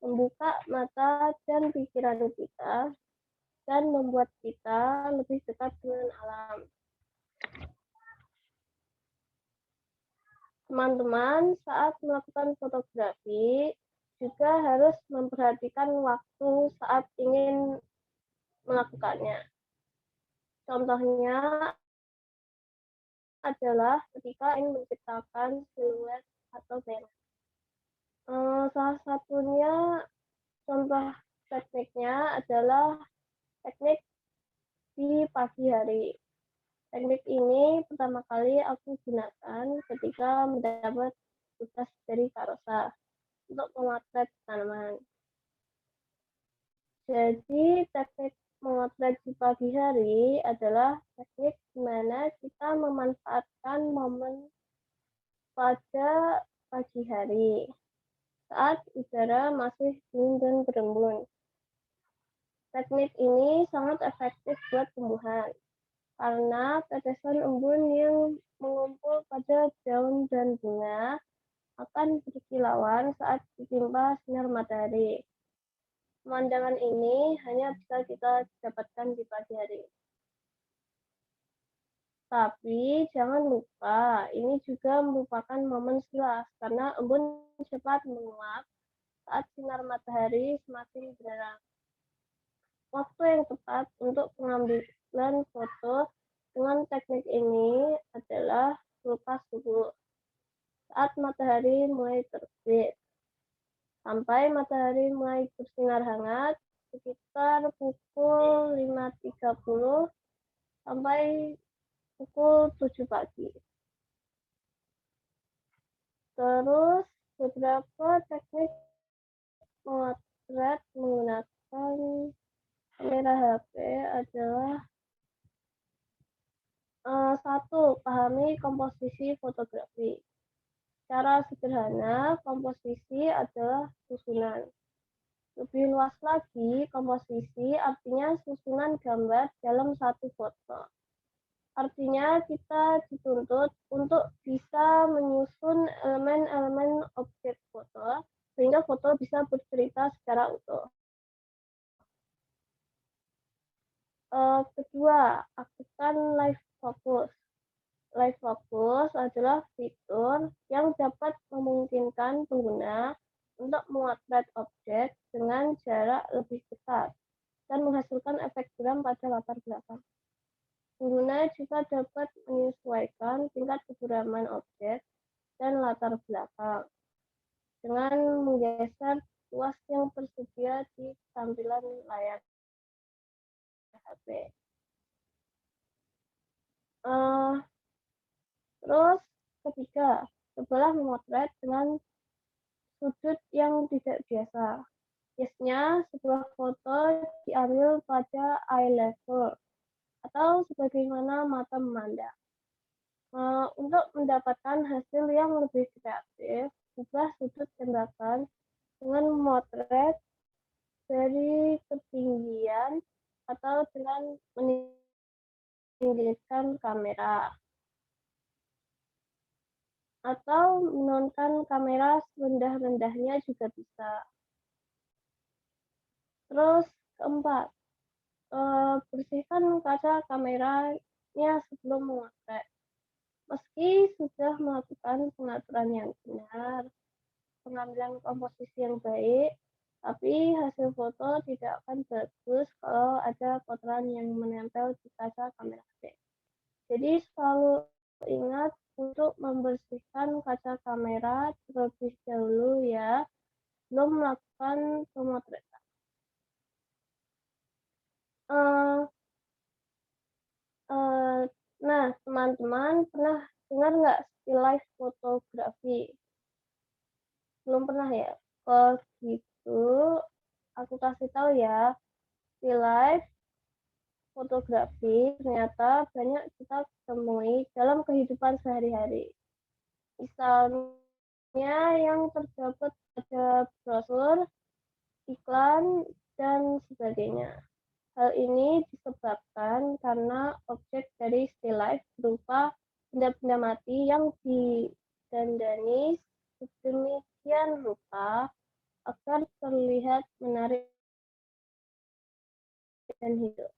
membuka mata dan pikiran kita, dan membuat kita lebih dekat dengan alam. Teman-teman, saat melakukan fotografi, juga harus memperhatikan waktu saat ingin melakukannya. Contohnya adalah ketika ingin menciptakan siluet atau merah. Salah satunya contoh tekniknya adalah teknik di pagi hari. Teknik ini pertama kali aku gunakan ketika mendapat tugas dari Kak Rosa untuk memotret tanaman. Jadi teknik memotret di pagi hari adalah teknik di mana kita memanfaatkan momen pada pagi hari saat udara masih dingin dan berembun. Teknik ini sangat efektif buat tumbuhan karena tetesan embun yang mengumpul pada daun dan bunga akan berkilauan saat ditimpa sinar matahari. Pemandangan ini hanya bisa kita dapatkan di pagi hari. Tapi jangan lupa, ini juga merupakan momen silas karena embun cepat menguap saat sinar matahari semakin benderang. Waktu yang tepat untuk pengambilan foto dengan teknik ini adalah selepas subuh, saat matahari mulai terbit. Sampai matahari mulai bersinar hangat sekitar pukul 5.30 sampai pukul 7 pagi. Terus beberapa teknik memotret menggunakan kamera HP adalah satu, pahami komposisi fotografi. Secara sederhana, komposisi adalah susunan. Lebih luas lagi, komposisi artinya susunan gambar dalam satu foto. Artinya kita dituntut untuk bisa menyusun elemen-elemen objek foto sehingga foto bisa bercerita secara utuh. Kedua, aktifkan live focus. Live focus adalah fitur yang dapat memungkinkan pengguna untuk memotret objek dengan jarak lebih dekat dan menghasilkan efek geram pada latar belakang. Pengguna juga dapat menyesuaikan tingkat kegeraman objek dan latar belakang dengan menggeser luas yang tersedia di tampilan layar HP. Terus ketiga, cobalah memotret dengan sudut yang tidak biasa. Biasanya sebuah foto diambil pada eye level atau sebagaimana mata memandang. Untuk mendapatkan hasil yang lebih kreatif, ubah sudut tembakan dengan memotret dari ketinggian atau dengan meninggikan kamera atau menurunkan kamera serendah-rendahnya juga bisa. Terus keempat, bersihkan kaca kameranya sebelum memotret. Meski sudah melakukan pengaturan yang benar, pengambilan komposisi yang baik, tapi hasil foto tidak akan bagus kalau ada kotoran yang menempel di kaca kamera HP. Jadi selalu ingat untuk membersihkan kaca kamera terlebih dahulu ya, sebelum melakukan pemotretan. Nah, teman-teman pernah dengar nggak still life fotografi? Belum pernah ya? Kalau gitu, aku kasih tahu ya, still life fotografi ternyata banyak kita temui dalam kehidupan sehari-hari. Misalnya yang terdapat pada brosur, iklan, dan sebagainya. Hal ini disebabkan karena objek dari still life berupa benda-benda mati yang didandani sedemikian rupa agar terlihat menarik dan hidup.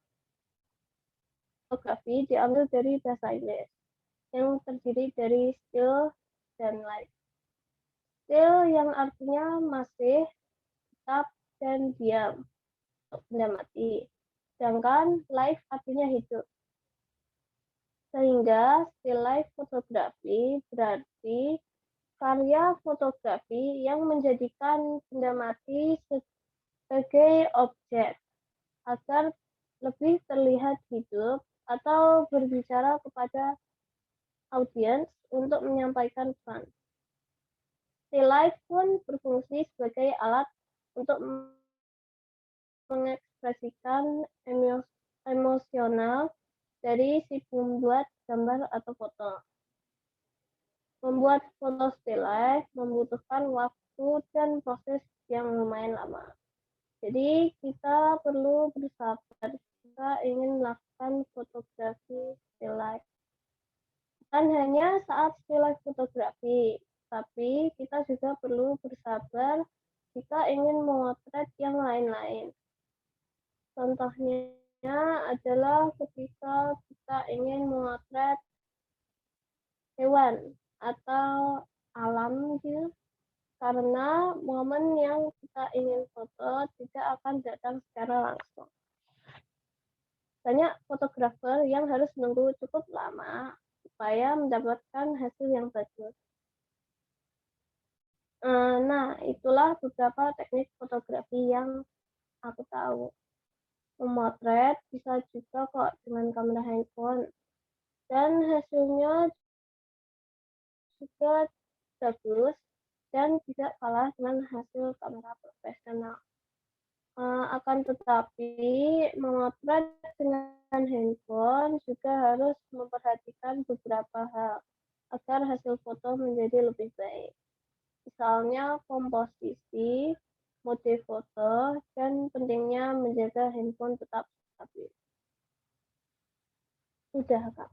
Fotografi diambil dari bahasa Inggris yang terdiri dari still dan life. Still yang artinya masih, tetap, dan diam untuk benda mati. Sedangkan life artinya hidup. Sehingga still life fotografi berarti karya fotografi yang menjadikan benda mati sebagai objek agar lebih terlihat hidup atau berbicara kepada audiens untuk menyampaikan pesan. Still life pun berfungsi sebagai alat untuk mengekspresikan emosional dari si pembuat gambar atau foto. Membuat foto still life membutuhkan waktu dan proses yang lumayan lama. Jadi kita perlu bersabar jika ingin melakukan fotografi still life. Bukan hanya saat still life fotografi, tapi kita juga perlu bersabar jika ingin memotret yang lain-lain. Contohnya adalah ketika kita ingin memotret hewan atau alam gitu, karena momen yang kita ingin foto tidak akan datang secara langsung. Banyak fotografer yang harus menunggu cukup lama supaya mendapatkan hasil yang bagus. Nah, itulah beberapa teknik fotografi yang aku tahu. Memotret bisa juga kok dengan kamera handphone, dan hasilnya juga bagus dan tidak kalah dengan hasil kamera profesional. Akan tetapi, memotret dengan handphone juga harus memperhatikan beberapa hal agar hasil foto menjadi lebih baik. Misalnya komposisi, mode foto, dan pentingnya menjaga handphone tetap stabil. Sudah, Kak.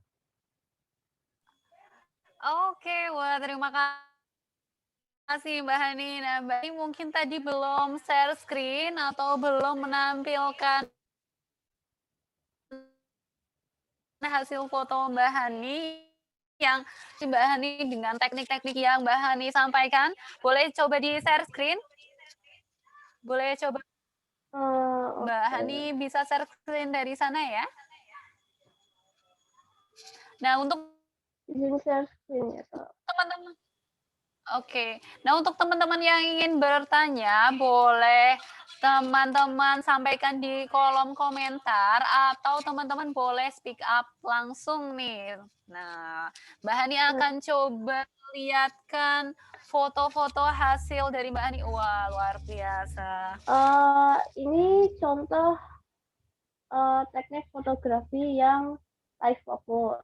Oke, wah terima kasih Mbak Hani. Nah, Mbak Hani mungkin tadi belum share screen atau belum menampilkan hasil foto Mbak Hani yang Mbak Hani dengan teknik-teknik yang Mbak Hani sampaikan. Boleh coba di share screen? Boleh coba Mbak Hani bisa share screen dari sana ya? Nah, untuk Izin share screen ya, Kak. teman-teman. Oke. Nah, untuk teman-teman yang ingin bertanya, boleh teman-teman sampaikan di kolom komentar atau teman-teman boleh speak up langsung nih. Nah, Mbak Hani akan coba lihatkan foto-foto hasil dari Mbak Hani. Wah, luar biasa. Ini contoh teknik fotografi yang live fokus.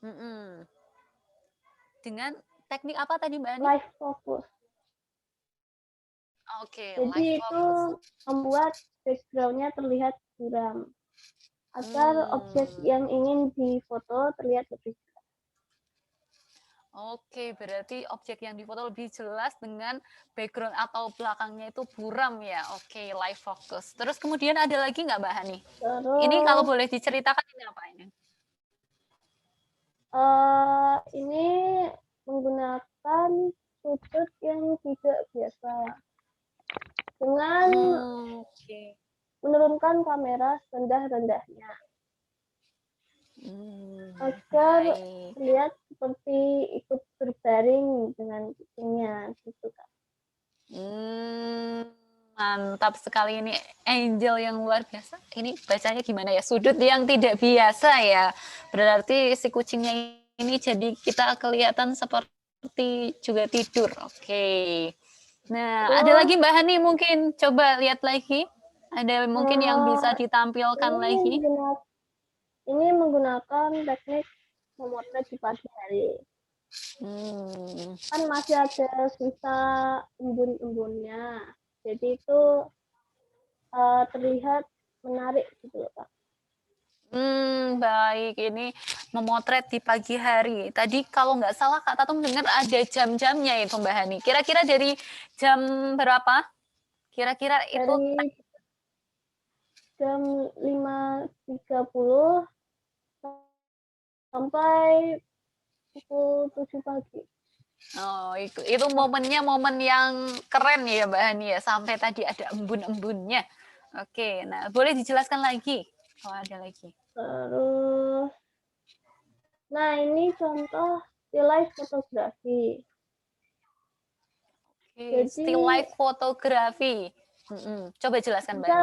Mm-mm. Dengan teknik apa tadi Mbak Ani? live focus. Oke, Jadi live itu focus. membuat background-nya terlihat suram agar objek yang ingin difoto terlihat lebih jelas. Oke, berarti objek yang difoto lebih jelas dengan background atau belakangnya itu buram ya. Oke, live focus. Terus kemudian ada lagi nggak Mbak Hani? Ini kalau Terus boleh diceritakan ini apa ini? ini menggunakan sudut yang tidak biasa dengan Oke. menurunkan kamera serendah-rendahnya agar Baik. terlihat seperti ikut berbaring dengan kucingnya gitu kan. Mantap sekali ini Angel yang luar biasa. Ini bacanya gimana ya? Sudut yang tidak biasa ya. Berarti si kucingnya ini jadi kita kelihatan seperti juga tidur. Oke. Nah, ada Terus lagi Mbak Hani mungkin coba lihat lagi. Ada mungkin yang bisa ditampilkan ini lagi. menggunakan teknik memotret di pagi hari. Kan masih ada sisa embun-embunnya. Jadi itu terlihat menarik gitu loh, Kak. Baik. Ini memotret di pagi hari. Tadi kalau nggak salah Kak Tatum dengar ada jam-jamnya itu Mbak Hani. Kira-kira dari jam berapa? Kira-kira itu Dari jam 5.30 sampai pukul 7 pagi. oh, itu momennya momen yang keren ya Mbak Hani ya. Sampai tadi ada embun-embunnya. Oke, nah boleh dijelaskan lagi kalau ada lagi. Terus, nah ini contoh still life fotografi. Oke, Jadi still life fotografi. Coba jelaskan Mbak bisa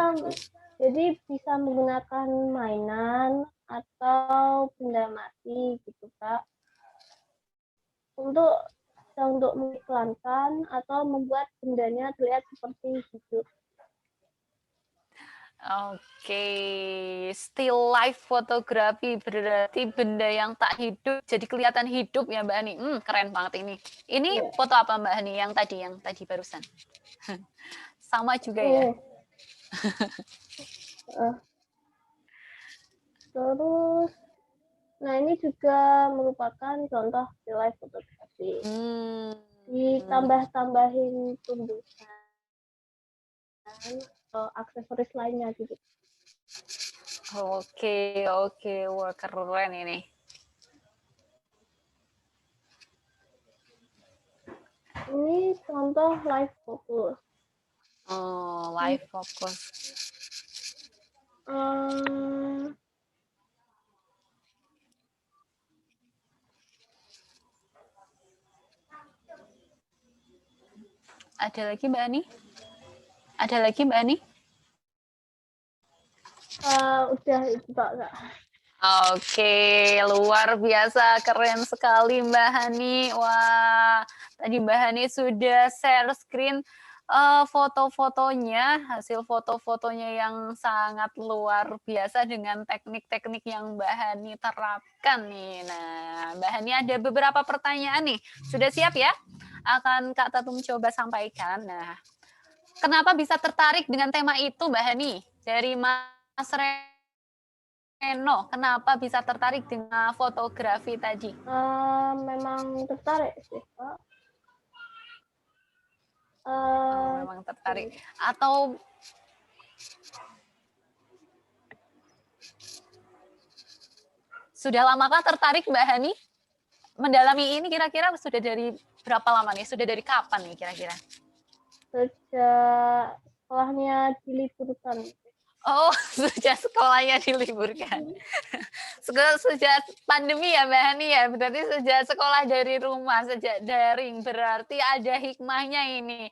Hani. bisa menggunakan mainan atau benda mati gitu Kak untuk mengiklankan atau membuat bendanya terlihat seperti hidup. Oke, still life fotografi berarti benda yang tak hidup jadi kelihatan hidup ya Mbak Hani. Keren banget ini. Ini Ya. foto apa Mbak Hani yang tadi barusan? Sama juga ya. Uh, terus, nah ini juga merupakan contoh still life fotografi. Ditambah-tambahin tumbuhan atau aksesoris lainnya gitu. Oke, wah keren ini. Ini contoh live focus. Oh, live focus. Ada lagi Mbak Ani? Ada lagi Mbak Ani? Udah itu Pak. Oke, luar biasa, keren sekali Mbak Hani. Wah, tadi Mbak Hani sudah share screen foto-fotonya, hasil foto-fotonya yang sangat luar biasa dengan teknik-teknik yang Mbak Hani terapkan nih. Nah, Mbak Hani ada beberapa pertanyaan nih. Sudah siap ya? Akan Kak Tatum coba sampaikan. Nah, kenapa bisa tertarik dengan tema itu Mbak Hani? Dari Mas Reno, kenapa bisa tertarik dengan fotografi tadi? Memang tertarik sih Pak. Memang tertarik. Atau sudah lamakah tertarik Mbak Hani mendalami ini kira-kira sudah dari berapa lama nih? Sudah dari kapan nih kira-kira? Sejak sekolahnya diliburkan. Oh, sejak sekolahnya diliburkan. Sejak pandemi ya Mbak Hani ya, berarti sejak sekolah dari rumah, sejak daring, berarti ada hikmahnya ini.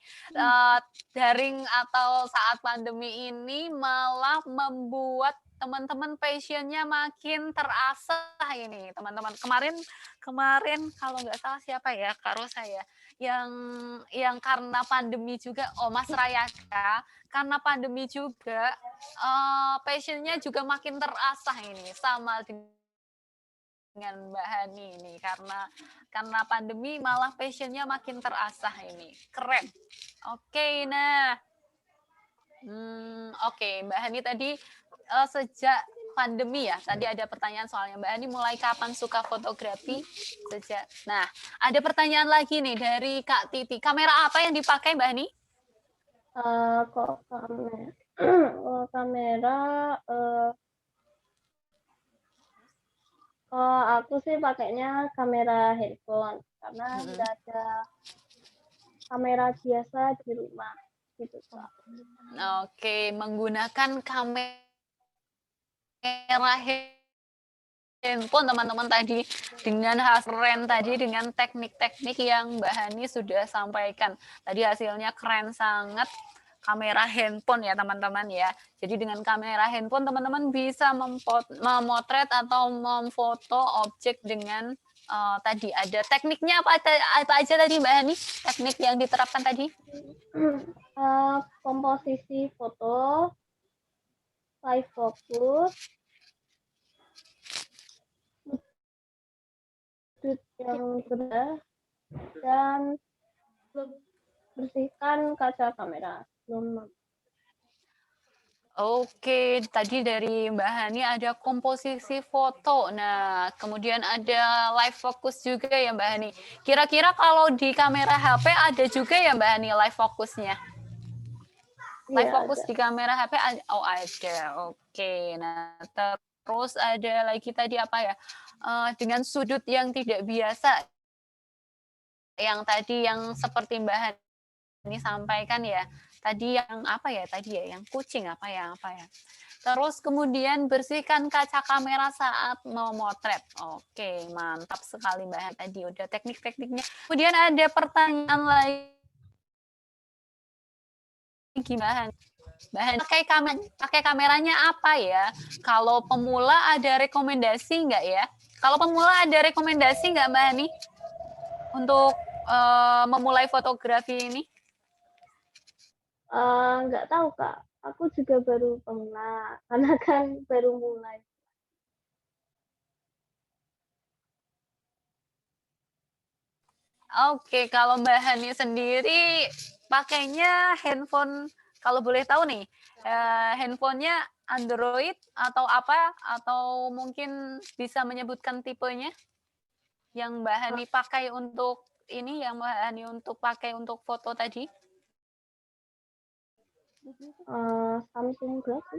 Daring atau saat pandemi ini malah membuat teman-teman passionnya makin terasah ini teman-teman. Kemarin kalau nggak salah siapa ya, Kak Rosa ya, yang karena pandemi juga, Mas Rayaka, karena pandemi juga, passion-nya juga makin terasah ini sama dengan dengan Mbak Hani ini karena pandemi malah passionnya makin terasah ini. Keren. Oke, nah. Oke, Mbak Hani tadi sejak pandemi ya. Tadi ada pertanyaan soalnya Mbak Hani mulai kapan suka fotografi? Nah, ada pertanyaan lagi nih dari Kak Titi. Kamera apa yang dipakai Mbak Hani? Kok kamera aku sih pakainya kamera handphone karena nggak ada kamera biasa di rumah gitu Kak. Oke, menggunakan kamera handphone teman-teman tadi dengan keren tadi dengan teknik-teknik yang Mbak Hani sudah sampaikan. Tadi hasilnya keren sangat kamera handphone ya teman-teman ya. Jadi dengan kamera handphone teman-teman bisa memotret atau memfoto objek dengan tadi ada tekniknya apa aja tadi Mbak Hani? Teknik yang diterapkan tadi? Komposisi foto, live focus, sudut yang benar, dan bersihkan kaca kamera sebelum. Oke, tadi dari Mbak Hani ada komposisi foto. Nah, kemudian ada live focus juga ya Mbak Hani. Kira-kira kalau di kamera HP ada juga ya Mbak Hani live fokusnya? Live Iya fokus ada. di kamera HP ada. Oh, ada. Oke. Nah, terus ada lagi tadi apa ya? Dengan sudut yang tidak biasa. Yang tadi yang seperti Mbak Hani sampaikan ya. Tadi yang apa ya? Tadi ya yang kucing apa ya? Terus kemudian bersihkan kaca kamera saat memotret. Oke, mantap sekali Mbak Hani tadi udah teknik-tekniknya. Kemudian ada pertanyaan lagi gimana? Mbak Hani pakai kameranya apa ya? Kalau pemula ada rekomendasi nggak ya? Kalau pemula ada rekomendasi nggak Mbak Hani untuk memulai fotografi ini? Nggak tahu Kak, aku juga baru pernah karena kan baru mulai. Oke, kalau Mbak Hani sendiri pakainya handphone, kalau boleh tahu nih, handphonenya Android atau apa? Atau mungkin bisa menyebutkan tipenya yang Mbak Hani pakai untuk ini, yang Mbak Hani untuk pakai untuk foto tadi? Samsung Galaxy.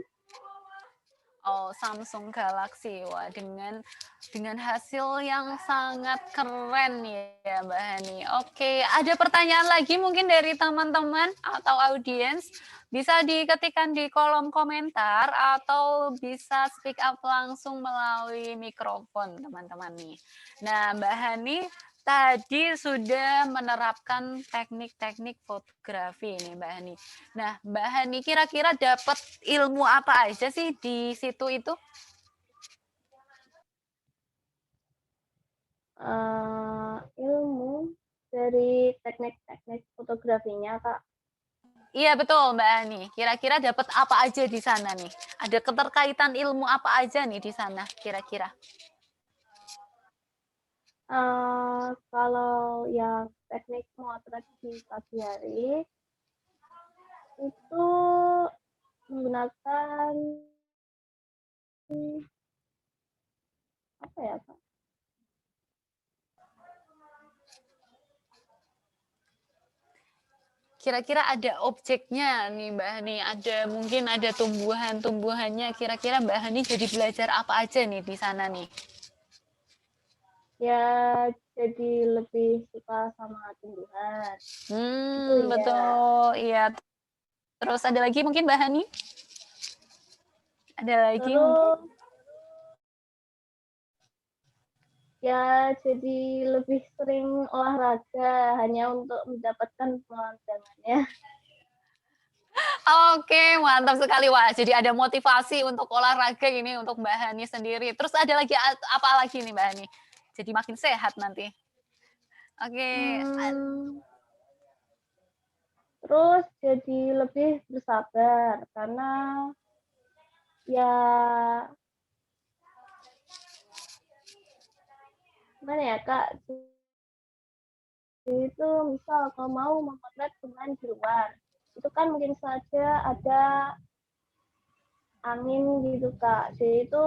Oh, Samsung Galaxy. Wah, dengan hasil yang sangat keren ya, Mbak Hani. Oke, ada pertanyaan lagi mungkin dari teman-teman atau audiens. Bisa diketikkan di kolom komentar atau bisa speak up langsung melalui mikrofon, teman-teman nih. Nah, Mbak Hani tadi sudah menerapkan teknik-teknik fotografi nih, Mbak Hani. Nah, Mbak Hani kira-kira dapat ilmu apa aja sih di situ itu? Ilmu dari teknik-teknik fotografinya Kak. Iya betul Mbak Hani. Kira-kira dapat apa aja di sana nih? Ada keterkaitan ilmu apa aja nih di sana kira-kira? Kalau yang teknik motret di pagi hari itu menggunakan apa ya Kak? Kira-kira ada objeknya nih Mbak Hani, mungkin ada tumbuhan-tumbuhannya. Kira-kira Mbak Hani jadi belajar apa aja nih di sana nih? Ya jadi lebih suka sama tumbuhan. Itu ya. Betul. Iya. Terus ada lagi mungkin Mbak Hani? Ada lagi mungkin? Terus ya jadi lebih sering olahraga hanya untuk mendapatkan pemandangannya. Oke, mantap sekali. Wah, jadi ada motivasi untuk olahraga ini untuk Mbak Hani sendiri. Terus ada lagi apa lagi nih Mbak Hani? Jadi makin sehat nanti. Oke, Hmm, terus jadi lebih bersabar karena ya Mana ya Kak? Itu misal kalau mau memotret pemain di luar, itu kan mungkin saja ada angin gitu Kak. Jadi itu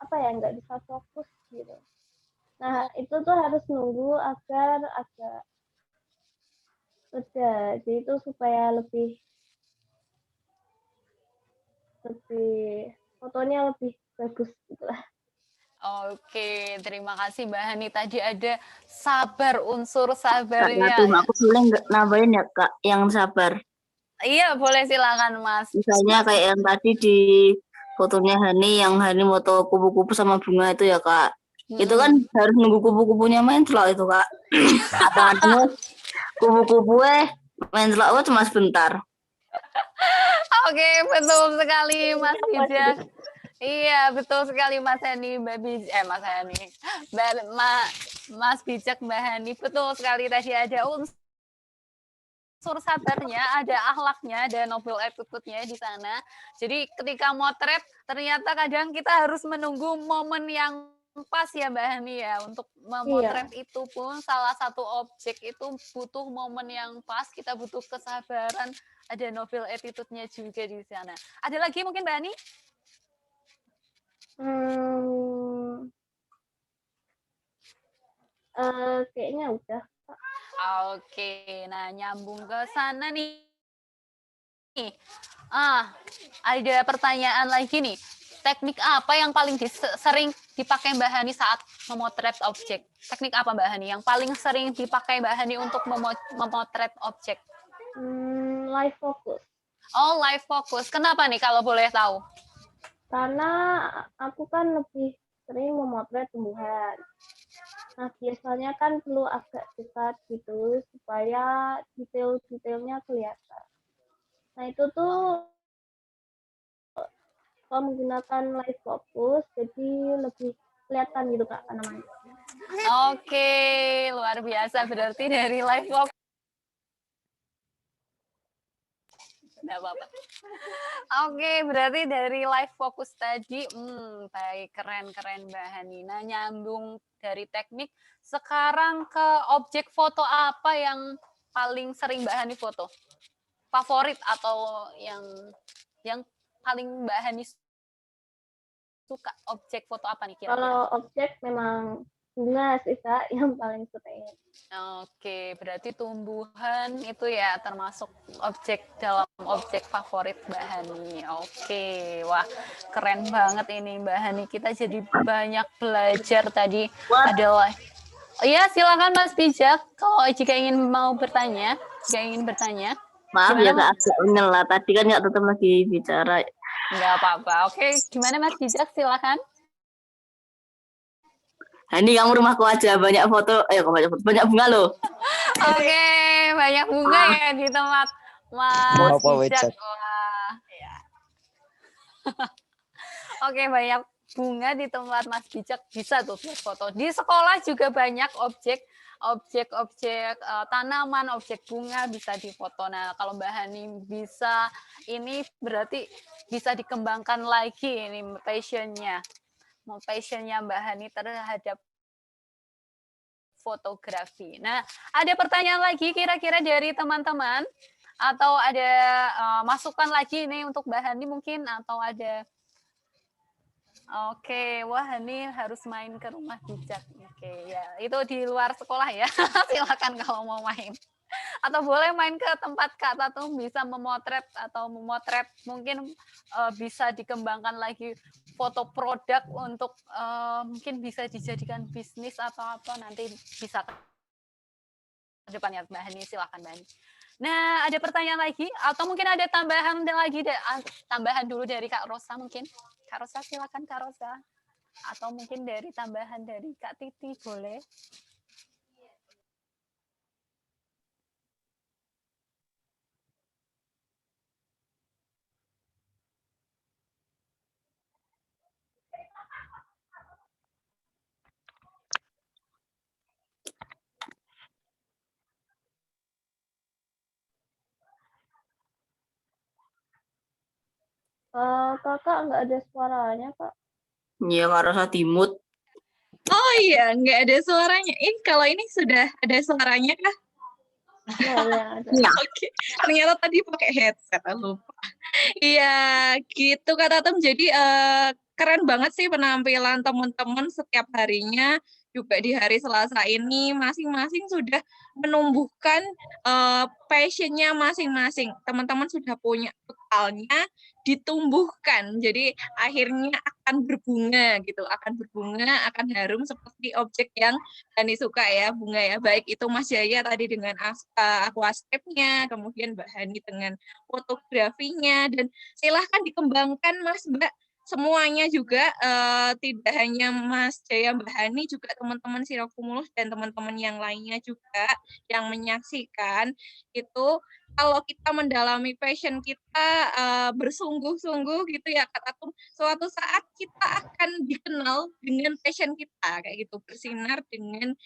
apa ya, nggak bisa fokus gitu. Nah Oh, itu tuh harus nunggu agar agak reda. Jadi itu supaya lebih lebih fotonya lebih bagus gitu lah. oke, terima kasih Mbak Hani. Tadi ada sabar, unsur Kak sabarnya. Ratu, aku boleh nggak nambahin ya Kak yang sabar. Iya, boleh silakan Mas. Misalnya Mas. kayak yang tadi di fotonya Hani, yang Hani foto kupu-kupu sama bunga itu ya Kak. Itu kan Mm-mm. harus nunggu kupu-kupunya main celok itu Kak. Kadang-kadang kupu-kupu main celok cuma sebentar. Oke, betul sekali Mas Bijak. Waduh. Iya, betul sekali Mas Hani, Mbak Mas Hani. Mas Bijak, Mbak Hani, betul sekali tadi ada unsur sabarnya, ada akhlaknya, ada noble attitude-nya di sana. Jadi ketika motret, ternyata kadang kita harus menunggu momen yang pas ya Mbak Hani ya. Untuk memotret Iya. itu pun salah satu objek itu butuh momen yang pas, kita butuh kesabaran, ada noble attitude-nya juga di sana. Ada lagi mungkin Mbak Hani? Hmm, kayaknya udah. Oke, nah nyambung ke sana nih. Ah, ada pertanyaan lagi nih. Teknik apa yang paling sering dipakai Mbak Hani saat memotret objek? Teknik apa Mbak Hani yang paling sering dipakai Mbak Hani untuk memotret objek? Live focus. Oh, live focus. Kenapa nih kalau boleh tahu? Karena aku kan lebih sering memotret tumbuhan. Nah, biasanya kan perlu agak dekat gitu supaya detail-detailnya kelihatan. Nah, itu tuh kalau menggunakan live focus jadi lebih kelihatan gitu Kak tanamannya. Oke, luar biasa. Berarti dari live focus. Nggak apa-apa. Oke, berarti dari live fokus tadi, baik, keren-keren Mbak Hani. Nah, nyambung dari teknik, sekarang ke objek foto apa yang paling sering Mbak Hani foto? Favorit atau yang paling Mbak Hani suka? Objek foto apa nih kira-kira? Kalau objek memang bunga sih Kak yang paling sering. Oke, berarti tumbuhan itu ya termasuk objek dalam objek favorit Mbak Hani. Oke, wah keren banget ini Mbak Hani. Kita jadi banyak belajar tadi What? adalah. Oh iya, silakan Mas Bijak. Kalau jika ingin mau bertanya, jika ingin bertanya, Maaf gimana ya Mas? Kak, agak menyela. Tadi kan nggak tetap lagi bicara. Enggak apa-apa. Oke, gimana Mas Bijak? Silakan. Hani, kamu rumahku aja banyak foto. Banyak bunga loh. Oke, banyak bunga ya di tempat Mas Apa Bijak. wecek? Wah, ya. Oke, banyak bunga di tempat Mas Bijak bisa tuh buat foto. Di sekolah juga banyak objek-objek tanaman, objek bunga bisa difoto. Nah, kalau Mbak Hani bisa ini berarti bisa dikembangkan lagi ini passionnya Mbak Hani terhadap fotografi. Nah, ada pertanyaan lagi kira-kira dari teman-teman atau ada masukan lagi nih untuk Mbak Hani mungkin atau ada. Oke, wah ini harus main ke rumah Bijak. Oke, ya itu di luar sekolah ya. Silakan kalau mau main. Atau boleh main ke tempat Kak Tatum bisa memotret atau memotret mungkin bisa dikembangkan lagi foto produk untuk mungkin bisa dijadikan bisnis atau apa nanti bisa ke depannya Mbak Hani. Silakan Mbak Hani. Nah, ada pertanyaan lagi atau mungkin ada tambahan lagi tambahan dulu dari Kak Rosa mungkin. Kak Rosa silakan Kak Rosa. Atau mungkin dari tambahan dari Kak Titi boleh. Kakak nggak ada suaranya Kak. Iya, Kak Rosa dimut. Oh Oh iya, nggak ada suaranya. Kalau ini sudah ada suaranya kah? Ya, ya, ada. Iya. Oke, ternyata tadi pakai headset, lupa. Iya, gitu Kak Tatum. Jadi keren banget sih penampilan teman-teman setiap harinya. Juga di hari Selasa ini masing-masing sudah menumbuhkan passion-nya masing-masing. Teman-teman sudah punya bekalnya, ditumbuhkan. Jadi akhirnya akan berbunga gitu, akan berbunga, akan harum seperti objek yang Dani suka ya, bunga ya. Baik itu Mas Jaya tadi dengan aquascape-nya, kemudian Mbak Hani dengan fotografinya, dan silahkan dikembangkan Mas Mbak. Semuanya juga tidak hanya Mas Jaya, Mbak Hani, juga teman-teman Sirokumulus dan teman-teman yang lainnya juga yang menyaksikan itu. Kalau kita mendalami passion kita bersungguh-sungguh gitu ya Kak Tatum, suatu saat kita akan dikenal dengan passion kita kayak gitu, bersinar dengan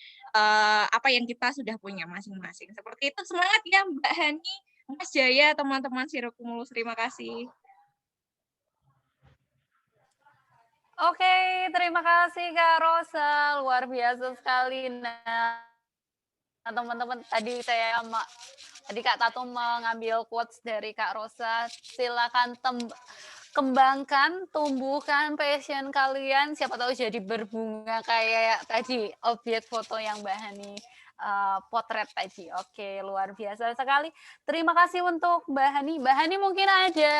apa yang kita sudah punya masing-masing. Seperti itu, semangat ya Mbak Hani, Mas Jaya, teman-teman Sirokumulus, terima kasih. Oke, terima kasih Kak Rosa, luar biasa sekali. Nah, teman-teman, tadi Kak Tatum mengambil quotes dari Kak Rosa. Silakan kembangkan, tumbuhkan passion kalian. Siapa tahu jadi berbunga kayak tadi objek foto yang Mbak Hani potret tadi. Oke, luar biasa sekali. Terima kasih untuk Mbak Hani. Mbak Hani mungkin ada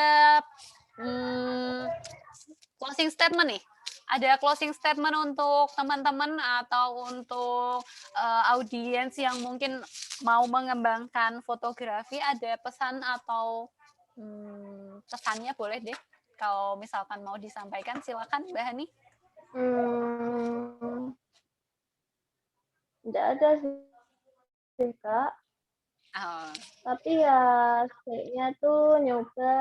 closing statement nih. Ada closing statement untuk teman-teman atau untuk audiens yang mungkin mau mengembangkan fotografi, ada pesan atau pesannya boleh deh. Kalau misalkan mau disampaikan, silakan Mbak Hani. Tidak ada sih Kak. Oh. Tapi ya sebaiknya tuh nyoba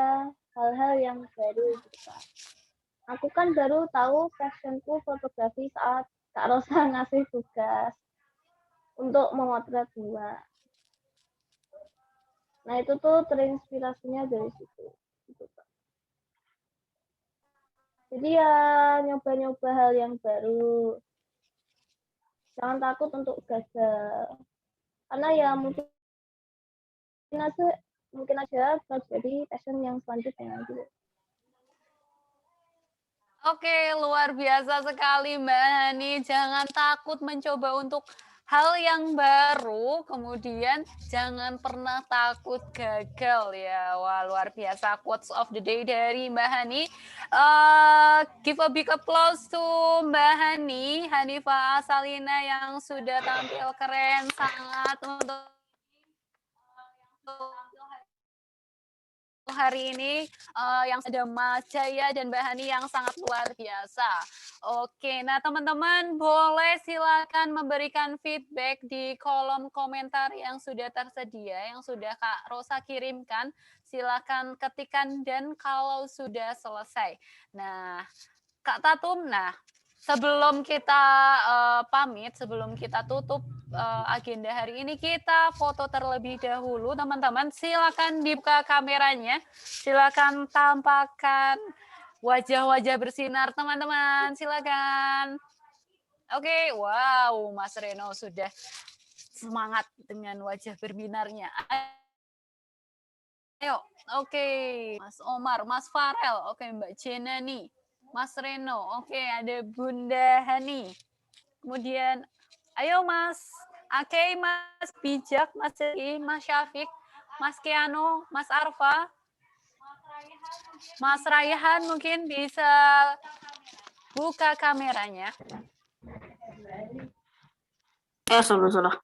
hal-hal yang baru gitu Kak. Aku kan baru tahu passionku fotografi saat Kak Rosa ngasih tugas untuk memotret bunga. Nah itu tuh terinspirasinya dari situ. Gitu, Kak. Jadi ya nyoba-nyoba hal yang baru. Jangan takut untuk gagal. Karena ya mungkin aja terjadi passion yang selanjutnya gitu. Oke, luar biasa sekali Mbak Hani. Jangan takut mencoba untuk hal yang baru, kemudian jangan pernah takut gagal ya. Wah, luar biasa quotes of the day dari Mbak Hani. Give a big applause to Mbak Hani, Hanifah Asalina yang sudah tampil keren sangat untuk hari ini, yang ada Mas Jaya dan Mbak Hani yang sangat luar biasa. Oke, nah teman-teman boleh silakan memberikan feedback di kolom komentar yang sudah tersedia, yang sudah Kak Rosa kirimkan. Silakan ketikkan dan kalau sudah selesai. Nah, Kak Tatum, sebelum kita pamit, sebelum kita tutup agenda hari ini, kita foto terlebih dahulu, teman-teman. Silakan dibuka kameranya, silakan tampakkan wajah-wajah bersinar, teman-teman. Silakan. Oke, wow, Mas Reno sudah semangat dengan wajah berbinarnya. Ayo, oke, Mas Omar, Mas Farel, oke, Mbak Jena nih. Mas Reno, oke, ada Bunda Hani. Kemudian, ayo Mas Ake, Mas Bijak, Mas Ceri, Mas Syafiq, Mas Kiano, Mas Arfa, Mas Raihan mungkin bisa buka kameranya. Salah.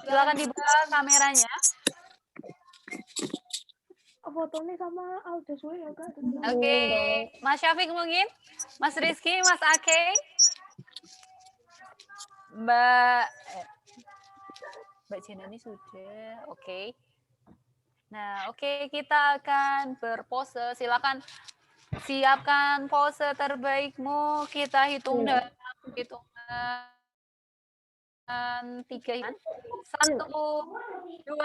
Silakan dibuka kameranya. Fotonya sama Aldo ya Kak. Oke, Mas Syafiq mungkin, Mas Rizky, Mas Ake, Mbak Jena ini sudah, oke. Nah, oke, kita akan berpose. Silakan siapkan pose terbaikmu. Kita hitung dalam hitungan 3. 1, 2, 3.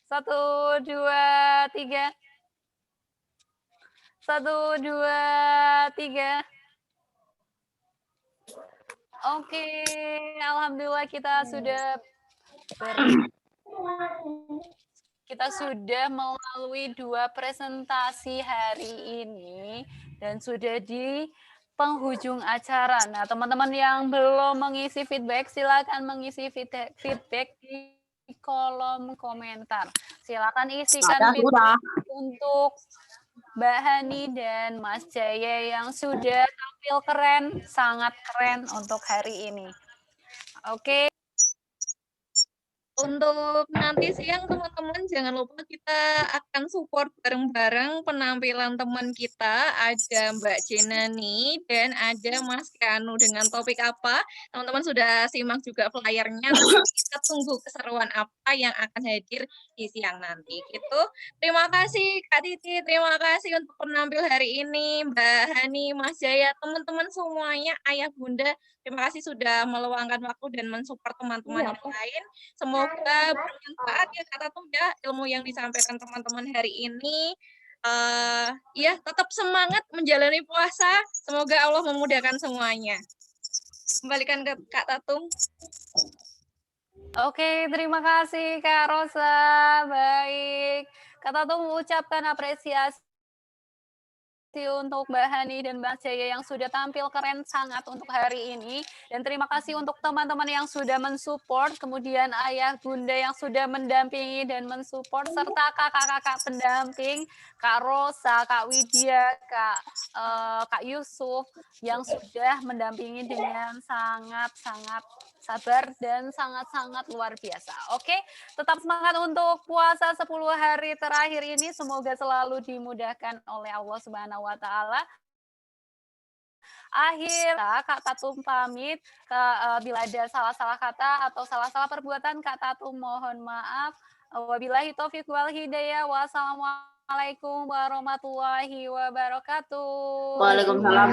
1, 2, 3. 1, 2, 3. Oke, alhamdulillah kita sudah melalui 2 presentasi hari ini dan sudah di penghujung acara. Nah, teman-teman yang belum mengisi feedback, silakan mengisi feedback di kolom komentar. Silakan isikan feedback untuk Mbak Hani dan Mas Jaya yang sudah tampil keren, sangat keren untuk hari ini. Oke. Untuk nanti siang teman-teman jangan lupa kita akan support bareng-bareng penampilan teman kita. Ada Mbak Jenani dan ada Mas Keanu dengan topik apa. Teman-teman sudah simak juga flyernya. Nanti kita tunggu keseruan apa yang akan hadir di siang nanti. Gitu. Terima kasih Kak Titi, terima kasih untuk penampil hari ini Mbak Hani, Mas Jaya, teman-teman semuanya, ayah bunda. Terima kasih sudah meluangkan waktu dan mensupport teman-teman yang lain. Semoga bermanfaat ya Kak Tatum ya ilmu yang disampaikan teman-teman hari ini. Ya tetap semangat menjalani puasa. Semoga Allah memudahkan semuanya. Kembalikan ke Kak Tatum. Oke, terima kasih Kak Rosa. Baik, Kak Tatum mengucapkan apresiasi untuk Mbak Hani dan Mbak Jaya yang sudah tampil keren sangat untuk hari ini. Dan terima kasih untuk teman-teman yang sudah mensupport, kemudian ayah bunda yang sudah mendampingi dan mensupport, serta kakak-kakak pendamping, Kak Rosa, Kak Widya, Kak Yusuf, yang sudah mendampingi dengan sangat-sangat sabar dan sangat-sangat luar biasa. Oke, tetap semangat untuk puasa 10 hari terakhir ini. Semoga selalu dimudahkan oleh Allah Subhanahu wa taala. Akhir, Kak Tatum pamit. Bila ada salah-salah kata atau salah-salah perbuatan, Kak Tatum mohon maaf. Wabillahi taufiq wal hidayah. Wassalamualaikum warahmatullahi wabarakatuh. Waalaikumsalam.